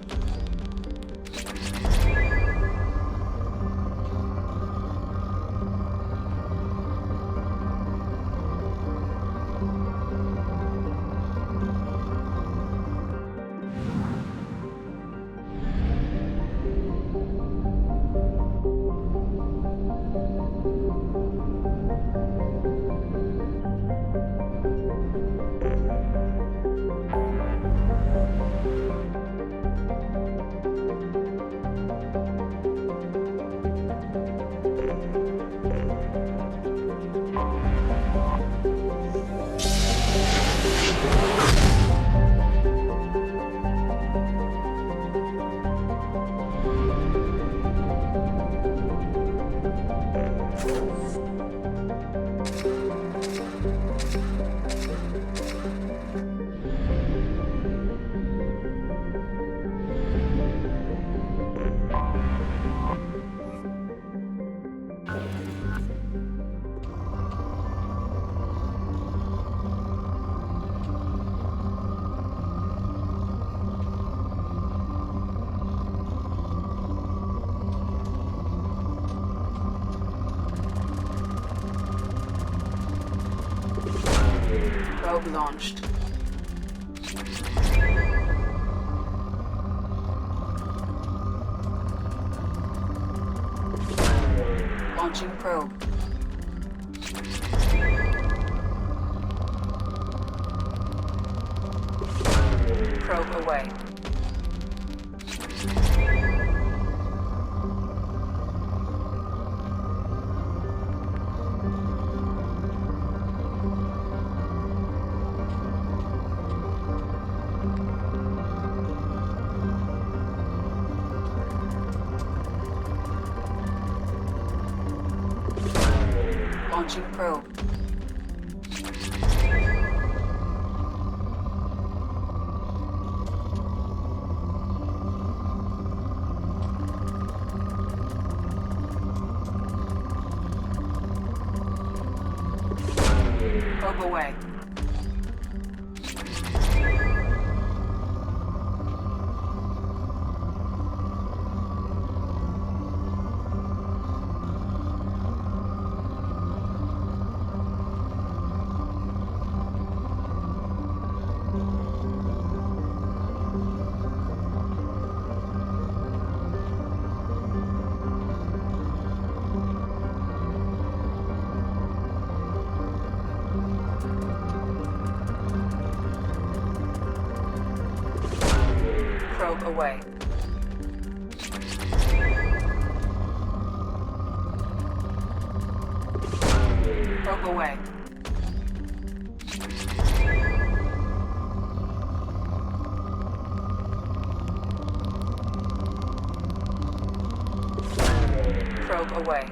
Probe launched. Launching probe. Probe away. Launching probe. Probe away. Probe away. Probe away. Probe away.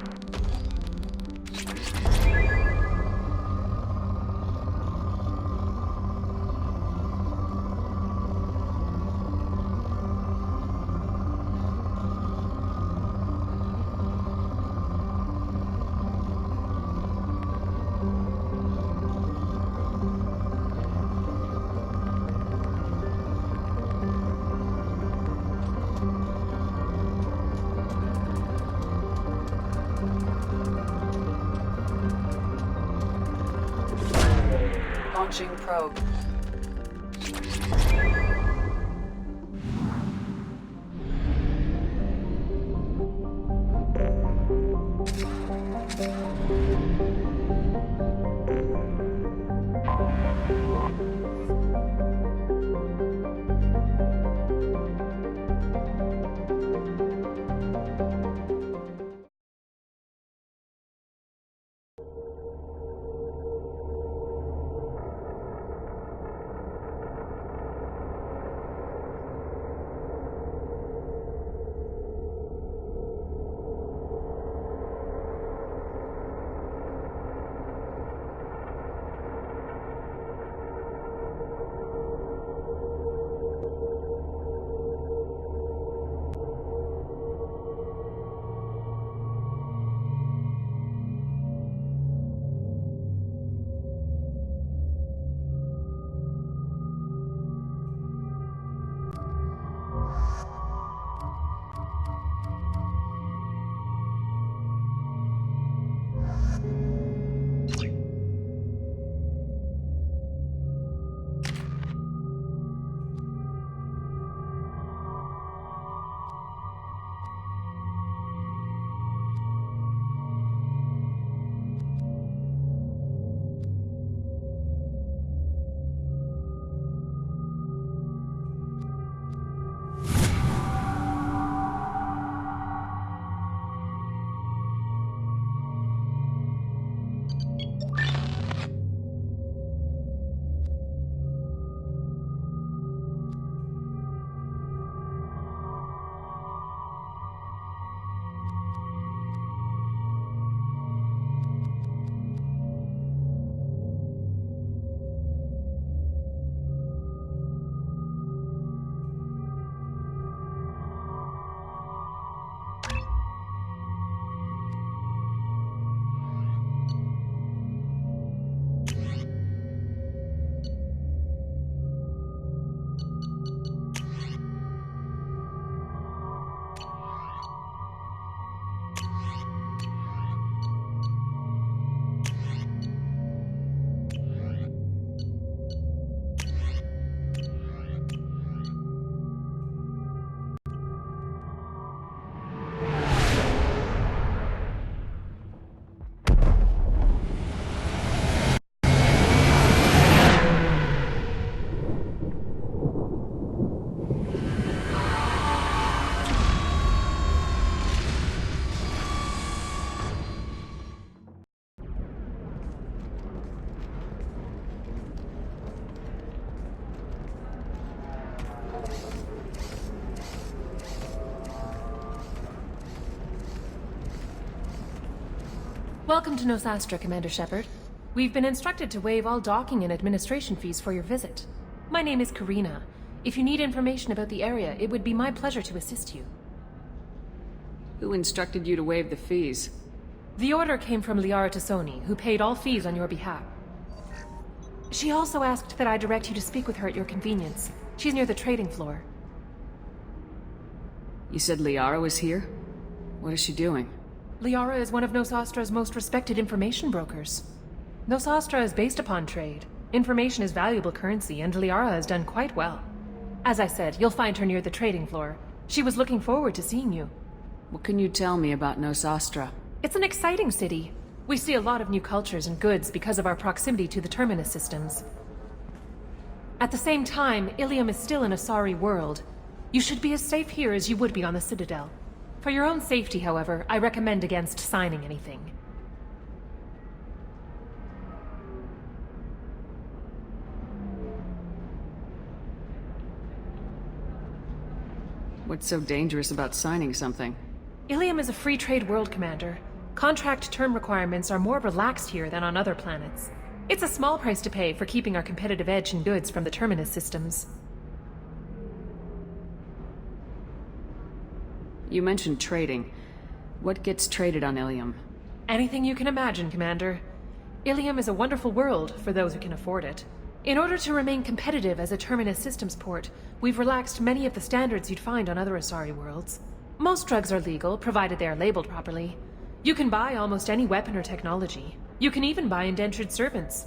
Launching probe. Welcome to Nosastra, Commander Shepard. We've been instructed to waive all docking and administration fees for your visit. My name is Karina. If you need information about the area, it would be my pleasure to assist you. Who instructed you to waive the fees? The order came from Liara Tassoni, who paid all fees on your behalf. She also asked that I direct you to speak with her at your convenience. She's near the trading floor. You said Liara was here? What is she doing? Liara is one of Nosastra's most respected information brokers. Nosastra is based upon trade. Information is valuable currency, and Liara has done quite well. As I said, you'll find her near the trading floor. She was looking forward to seeing you. What can you tell me about Nosastra? It's an exciting city. We see a lot of new cultures and goods because of our proximity to the Terminus systems. At the same time, Ilium is still an Asari world. You should be as safe here as you would be on the Citadel. For your own safety, however, I recommend against signing anything. What's so dangerous about signing something? Ilium is a free trade world, Commander. Contract term requirements are more relaxed here than on other planets. It's a small price to pay for keeping our competitive edge in goods from the Terminus systems. You mentioned trading. What gets traded on Ilium? Anything you can imagine, Commander. Ilium is a wonderful world for those who can afford it. In order to remain competitive as a Terminus systems port, we've relaxed many of the standards you'd find on other Asari worlds. Most drugs are legal, provided they are labeled properly. You can buy almost any weapon or technology. You can even buy indentured servants.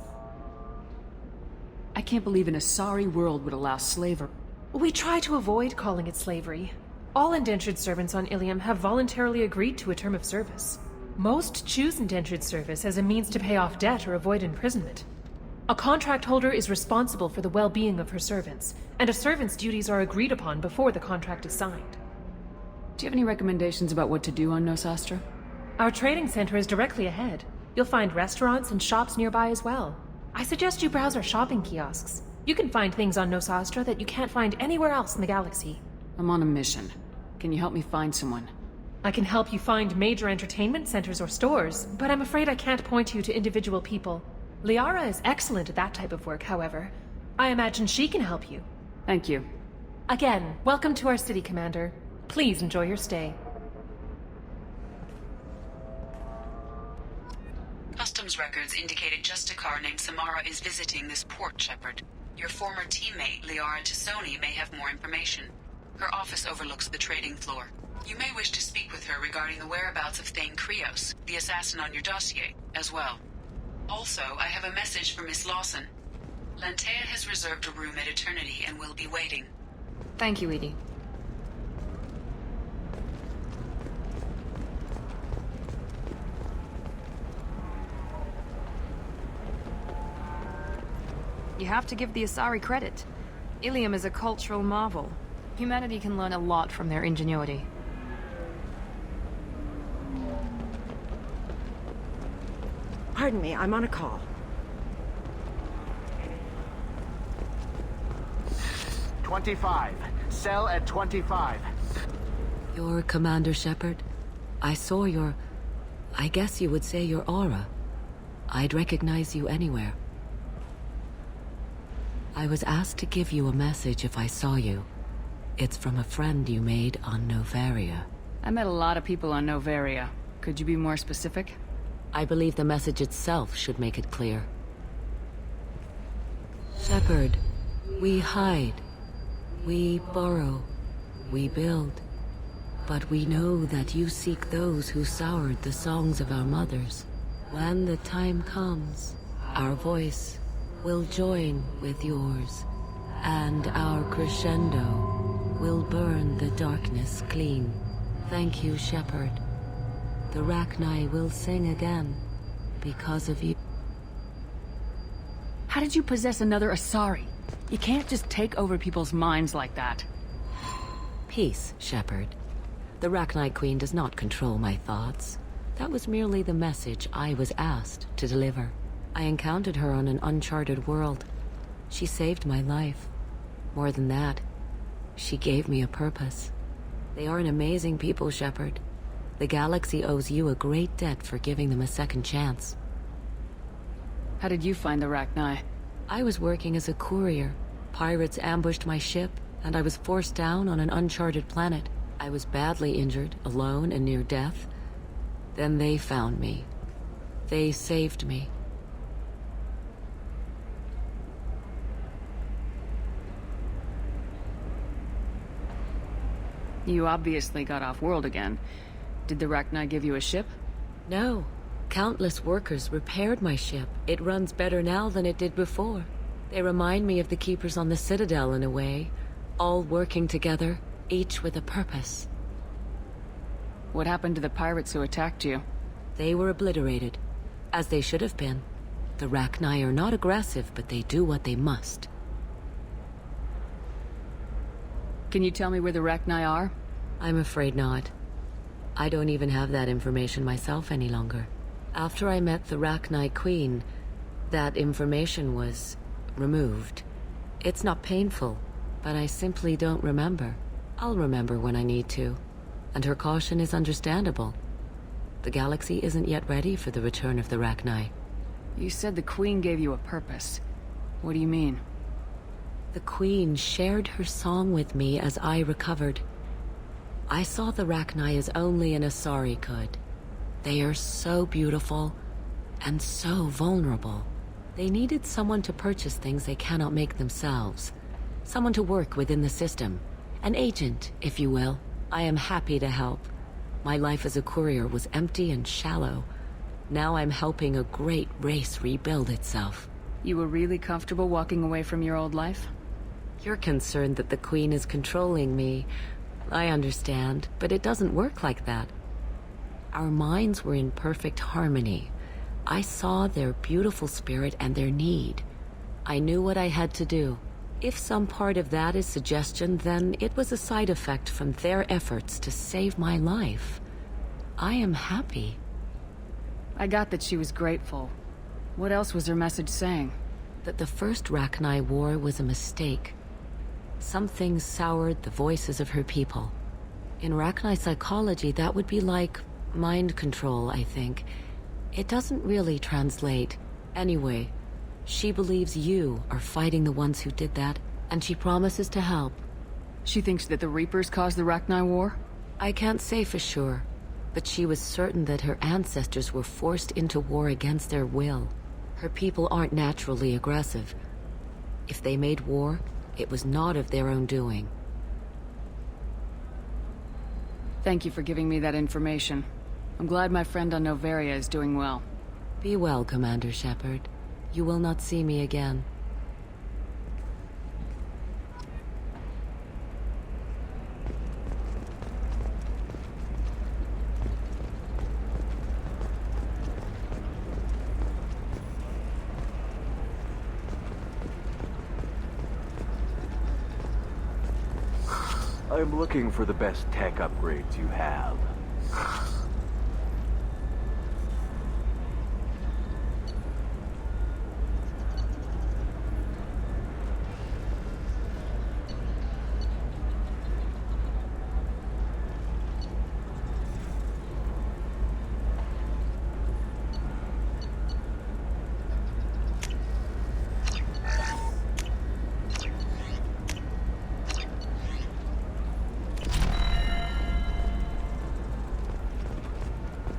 I can't believe an Asari world would allow slavery. We try to avoid calling it slavery. All indentured servants on Ilium have voluntarily agreed to a term of service. Most choose indentured service as a means to pay off debt or avoid imprisonment. A contract holder is responsible for the well-being of her servants, and a servant's duties are agreed upon before the contract is signed. Do you have any recommendations about what to do on Nosastra? Our trading center is directly ahead. You'll find restaurants and shops nearby as well. I suggest you browse our shopping kiosks. You can find things on Nosastra that you can't find anywhere else in the galaxy. I'm on a mission. Can you help me find someone? I can help you find major entertainment centers or stores, but I'm afraid I can't point you to individual people. Liara is excellent at that type of work, however. I imagine she can help you. Thank you. Again, welcome to our city, Commander. Please enjoy your stay. Customs records indicated just a car named Samara is visiting this port, Shepard. Your former teammate, Liara Tassoni, may have more information. Her office overlooks the trading floor. You may wish to speak with her regarding the whereabouts of Thane Krios, the assassin on your dossier, as well. Also, I have a message for Miss Lawson. Lantea has reserved a room at Eternity and will be waiting. Thank you, Edie. You have to give the Asari credit. Ilium is a cultural marvel. Humanity can learn a lot from their ingenuity. Pardon me, I'm on a call. "25. Cell at 25. You're Commander Shepard? I saw I guess you would say your aura. I'd recognize you anywhere. I was asked to give you a message if I saw you. It's from a friend you made on Novaria. I met a lot of people on Novaria. Could you be more specific? I believe the message itself should make it clear. Shepard, we hide. We borrow. We build. But we know that you seek those who soured the songs of our mothers. When the time comes, our voice will join with yours, and our crescendo will burn the darkness clean. Thank you, Shepard. The Rachni will sing again because of you. How did you possess another Asari? You can't just take over people's minds like that. Peace, Shepard. The Rachni Queen does not control my thoughts. That was merely the message I was asked to deliver. I encountered her on an uncharted world. She saved my life. More than that, she gave me a purpose. They are an amazing people, Shepard. The galaxy owes you a great debt for giving them a second chance. How did you find the Rachni? I was working as a courier. Pirates ambushed my ship, and I was forced down on an uncharted planet. I was badly injured, alone and near death. Then they found me. They saved me. You obviously got off-world again. Did the Rachni give you a ship? No. Countless workers repaired my ship. It runs better now than it did before. They remind me of the Keepers on the Citadel in a way. All working together, each with a purpose. What happened to the pirates who attacked you? They were obliterated, as they should have been. The Rachni are not aggressive, but they do what they must. Can you tell me where the Rachni are? I'm afraid not. I don't even have that information myself any longer. After I met the Rachni Queen, that information was removed. It's not painful, but I simply don't remember. I'll remember when I need to, and her caution is understandable. The galaxy isn't yet ready for the return of the Rachni. You said the Queen gave you a purpose. What do you mean? The Queen shared her song with me as I recovered. I saw the Rachni as only an Asari could. They are so beautiful and so vulnerable. They needed someone to purchase things they cannot make themselves. Someone to work within the system. An agent, if you will. I am happy to help. My life as a courier was empty and shallow. Now I'm helping a great race rebuild itself. You were really comfortable walking away from your old life? You're concerned that the Queen is controlling me. I understand, but it doesn't work like that. Our minds were in perfect harmony. I saw their beautiful spirit and their need. I knew what I had to do. If some part of that is suggestion, then it was a side effect from their efforts to save my life. I am happy. I got that she was grateful. What else was her message saying? That the first Rachni War was a mistake. Some things soured the voices of her people. In Rachni psychology, that would be like mind control, I think. It doesn't really translate. Anyway, she believes you are fighting the ones who did that, and she promises to help. She thinks that the Reapers caused the Rachni War? I can't say for sure, but she was certain that her ancestors were forced into war against their will. Her people aren't naturally aggressive. If they made war, it was not of their own doing. Thank you for giving me that information. I'm glad my friend on Noveria is doing well. Be well, Commander Shepard. You will not see me again. I'm looking for the best tech upgrades you have.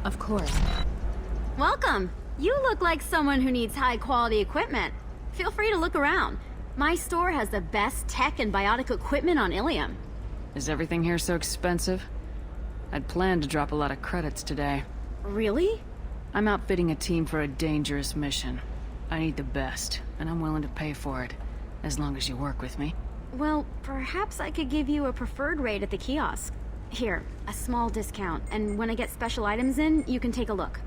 Of course. Welcome! You look like someone who needs high-quality equipment. Feel free to look around. My store has the best tech and biotic equipment on Ilium. Is everything here so expensive? I'd planned to drop a lot of credits today. Really? I'm outfitting a team for a dangerous mission. I need the best, and I'm willing to pay for it, as long as you work with me. Well, perhaps I could give you a preferred rate at the kiosk. Here, a small discount, and when I get special items in, you can take a look.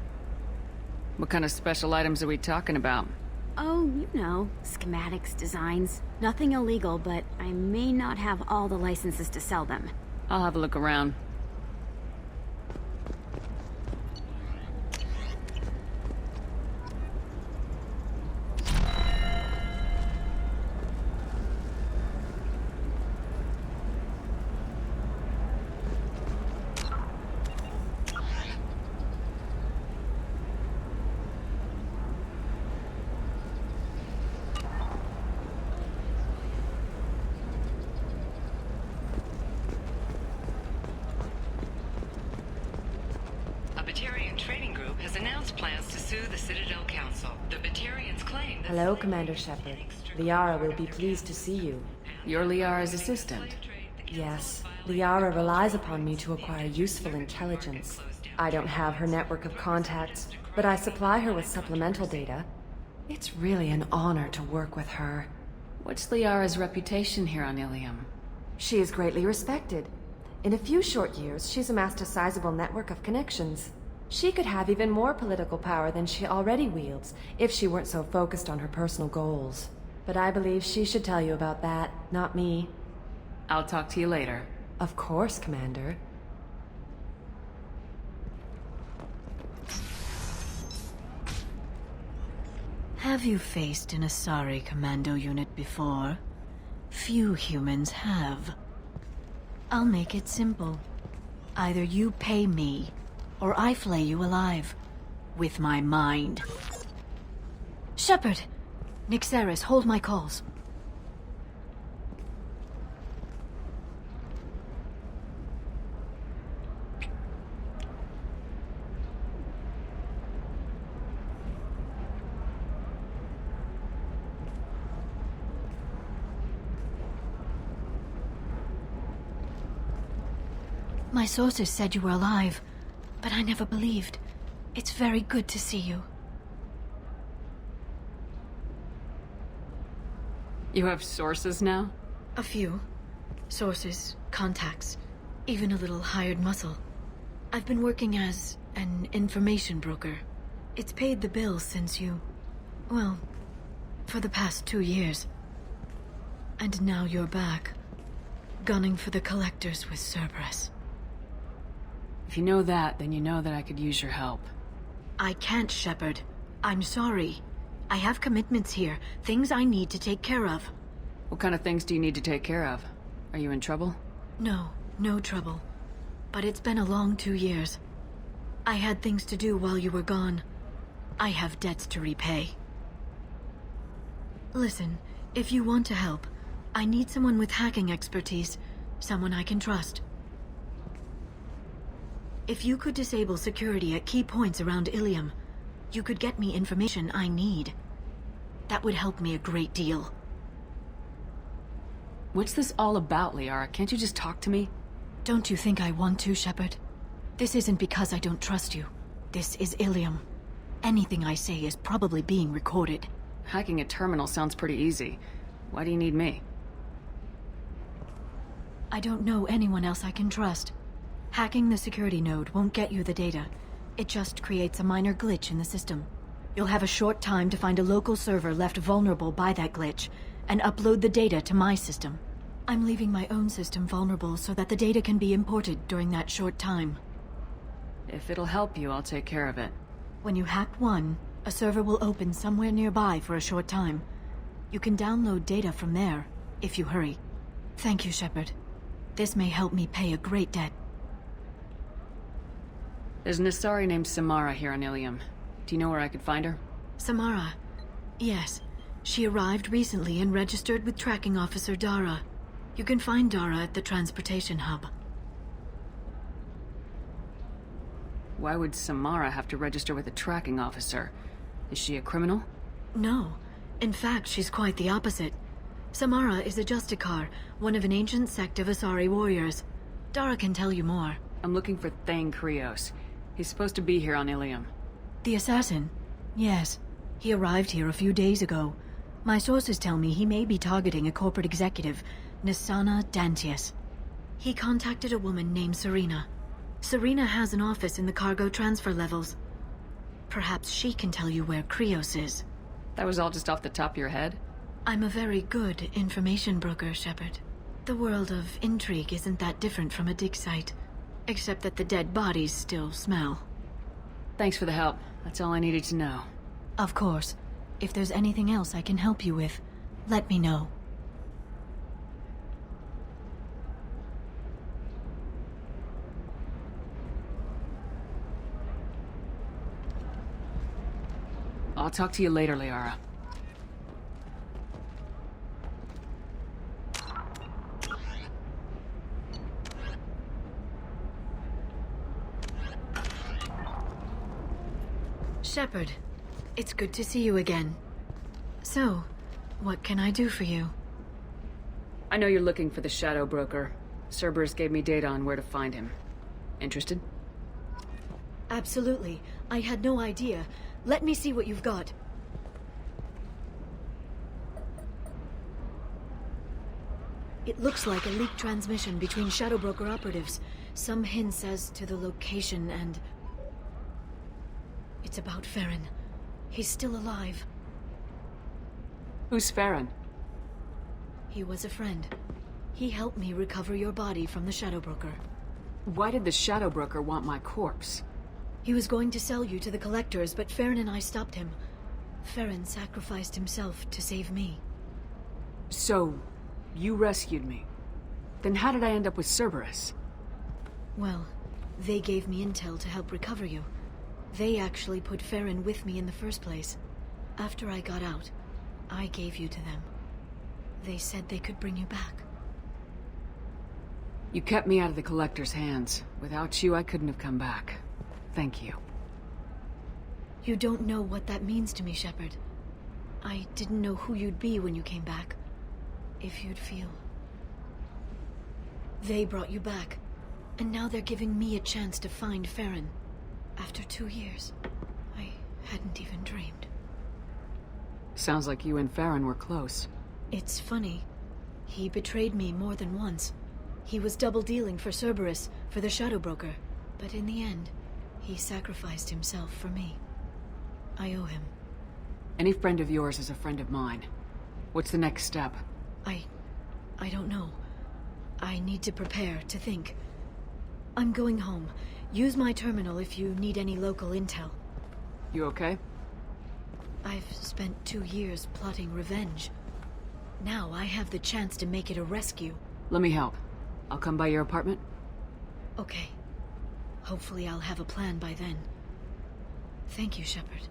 What kind of special items are we talking about? Oh, you know, schematics, designs. Nothing illegal, but I may not have all the licenses to sell them. I'll have a look around. has announced plans to sue the Citadel Council. The Batarians claim that... Hello, Commander Shepard. Liara will be pleased to see you. You're Liara's assistant. Yes. Liara relies upon me to acquire useful intelligence. I don't have her network of contacts, but I supply her with supplemental data. It's really an honor to work with her. What's Liara's reputation here on Ilium? She is greatly respected. In a few short years, she's amassed a sizable network of connections. She could have even more political power than she already wields if she weren't so focused on her personal goals. But I believe she should tell you about that, not me. I'll talk to you later. Of course, Commander. Have you faced an Asari commando unit before? Few humans have. I'll make it simple. Either you pay me, or I flay you alive. With my mind. Shepard! Nixeris, hold my calls. My sources said you were alive, but I never believed. It's very good to see you. You have sources now? A few. Sources, contacts, even a little hired muscle. I've been working as an information broker. It's paid the bills since you... well, for the past 2 years. And now you're back, gunning for the Collectors with Cerberus. If you know that, then you know that I could use your help. I can't, Shepard. I'm sorry. I have commitments here, things I need to take care of. What kind of things do you need to take care of? Are you in trouble? No, no trouble. But it's been a long 2 years. I had things to do while you were gone. I have debts to repay. Listen, if you want to help, I need someone with hacking expertise, someone I can trust. If you could disable security at key points around Ilium, you could get me information I need. That would help me a great deal. What's this all about, Liara? Can't you just talk to me? Don't you think I want to, Shepard? This isn't because I don't trust you. This is Ilium. Anything I say is probably being recorded. Hacking a terminal sounds pretty easy. Why do you need me? I don't know anyone else I can trust. Hacking the security node won't get you the data. It just creates a minor glitch in the system. You'll have a short time to find a local server left vulnerable by that glitch, and upload the data to my system. I'm leaving my own system vulnerable so that the data can be imported during that short time. If it'll help you, I'll take care of it. When you hack one, a server will open somewhere nearby for a short time. You can download data from there, if you hurry. Thank you, Shepard. This may help me pay a great debt. There's an Asari named Samara here on Ilium. Do you know where I could find her? Samara? Yes. She arrived recently and registered with Tracking Officer Dara. You can find Dara at the transportation hub. Why would Samara have to register with a tracking officer? Is she a criminal? No. In fact, she's quite the opposite. Samara is a Justicar, one of an ancient sect of Asari warriors. Dara can tell you more. I'm looking for Thane Krios. He's supposed to be here on Ilium. The assassin? Yes. He arrived here a few days ago. My sources tell me he may be targeting a corporate executive, Nisana Dantius. He contacted a woman named Serena. Serena has an office in the cargo transfer levels. Perhaps she can tell you where Krios is. That was all just off the top of your head? I'm a very good information broker, Shepard. The world of intrigue isn't that different from a dig site. Except that the dead bodies still smell. Thanks for the help. That's all I needed to know. Of course. If there's anything else I can help you with, let me know. I'll talk to you later, Liara. Shepard, it's good to see you again. So, what can I do for you? I know you're looking for the Shadow Broker. Cerberus gave me data on where to find him. Interested? Absolutely. I had no idea. Let me see what you've got. It looks like a leaked transmission between Shadow Broker operatives. Some hints as to the location and... It's about Farron. He's still alive. Who's Farron? He was a friend. He helped me recover your body from the Shadow Broker. Why did the Shadow Broker want my corpse? He was going to sell you to the Collectors, but Farron and I stopped him. Farron sacrificed himself to save me. So, you rescued me. Then how did I end up with Cerberus? Well, they gave me intel to help recover you. They actually put Farron with me in the first place. After I got out, I gave you to them. They said they could bring you back. You kept me out of the Collector's hands. Without you, I couldn't have come back. Thank you. You don't know what that means to me, Shepard. I didn't know who you'd be when you came back. If you'd feel... They brought you back, and now they're giving me a chance to find Farron. After 2 years, I hadn't even dreamed. Sounds like you and Farron were close. It's funny. He betrayed me more than once. He was double-dealing for Cerberus, for the Shadow Broker. But in the end, he sacrificed himself for me. I owe him. Any friend of yours is a friend of mine. What's the next step? I don't know. I need to prepare, to think. I'm going home. Use my terminal if you need any local intel. You okay? I've spent 2 years plotting revenge. Now I have the chance to make it a rescue. Let me help. I'll come by your apartment. Okay. Hopefully I'll have a plan by then. Thank you, Shepard.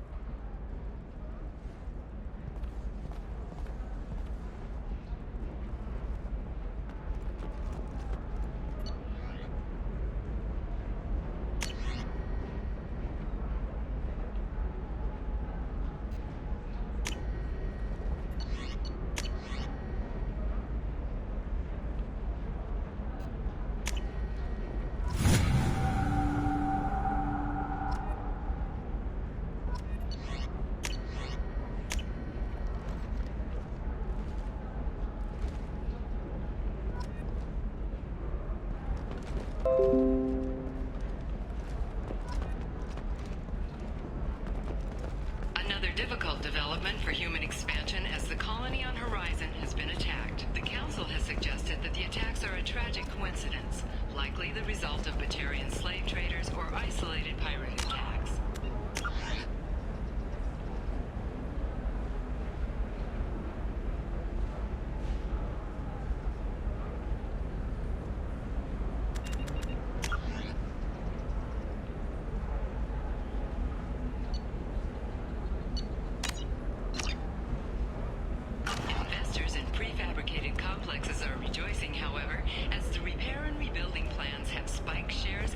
Another difficult development for human expansion as the colony on Horizon has been attacked. The Council has suggested that the attacks are a tragic coincidence, likely the result of Batarian slave traders or isolated pirate attacks. Investors in prefabricated complexes are rejoicing, however, as the repair and rebuilding plans have spiked shares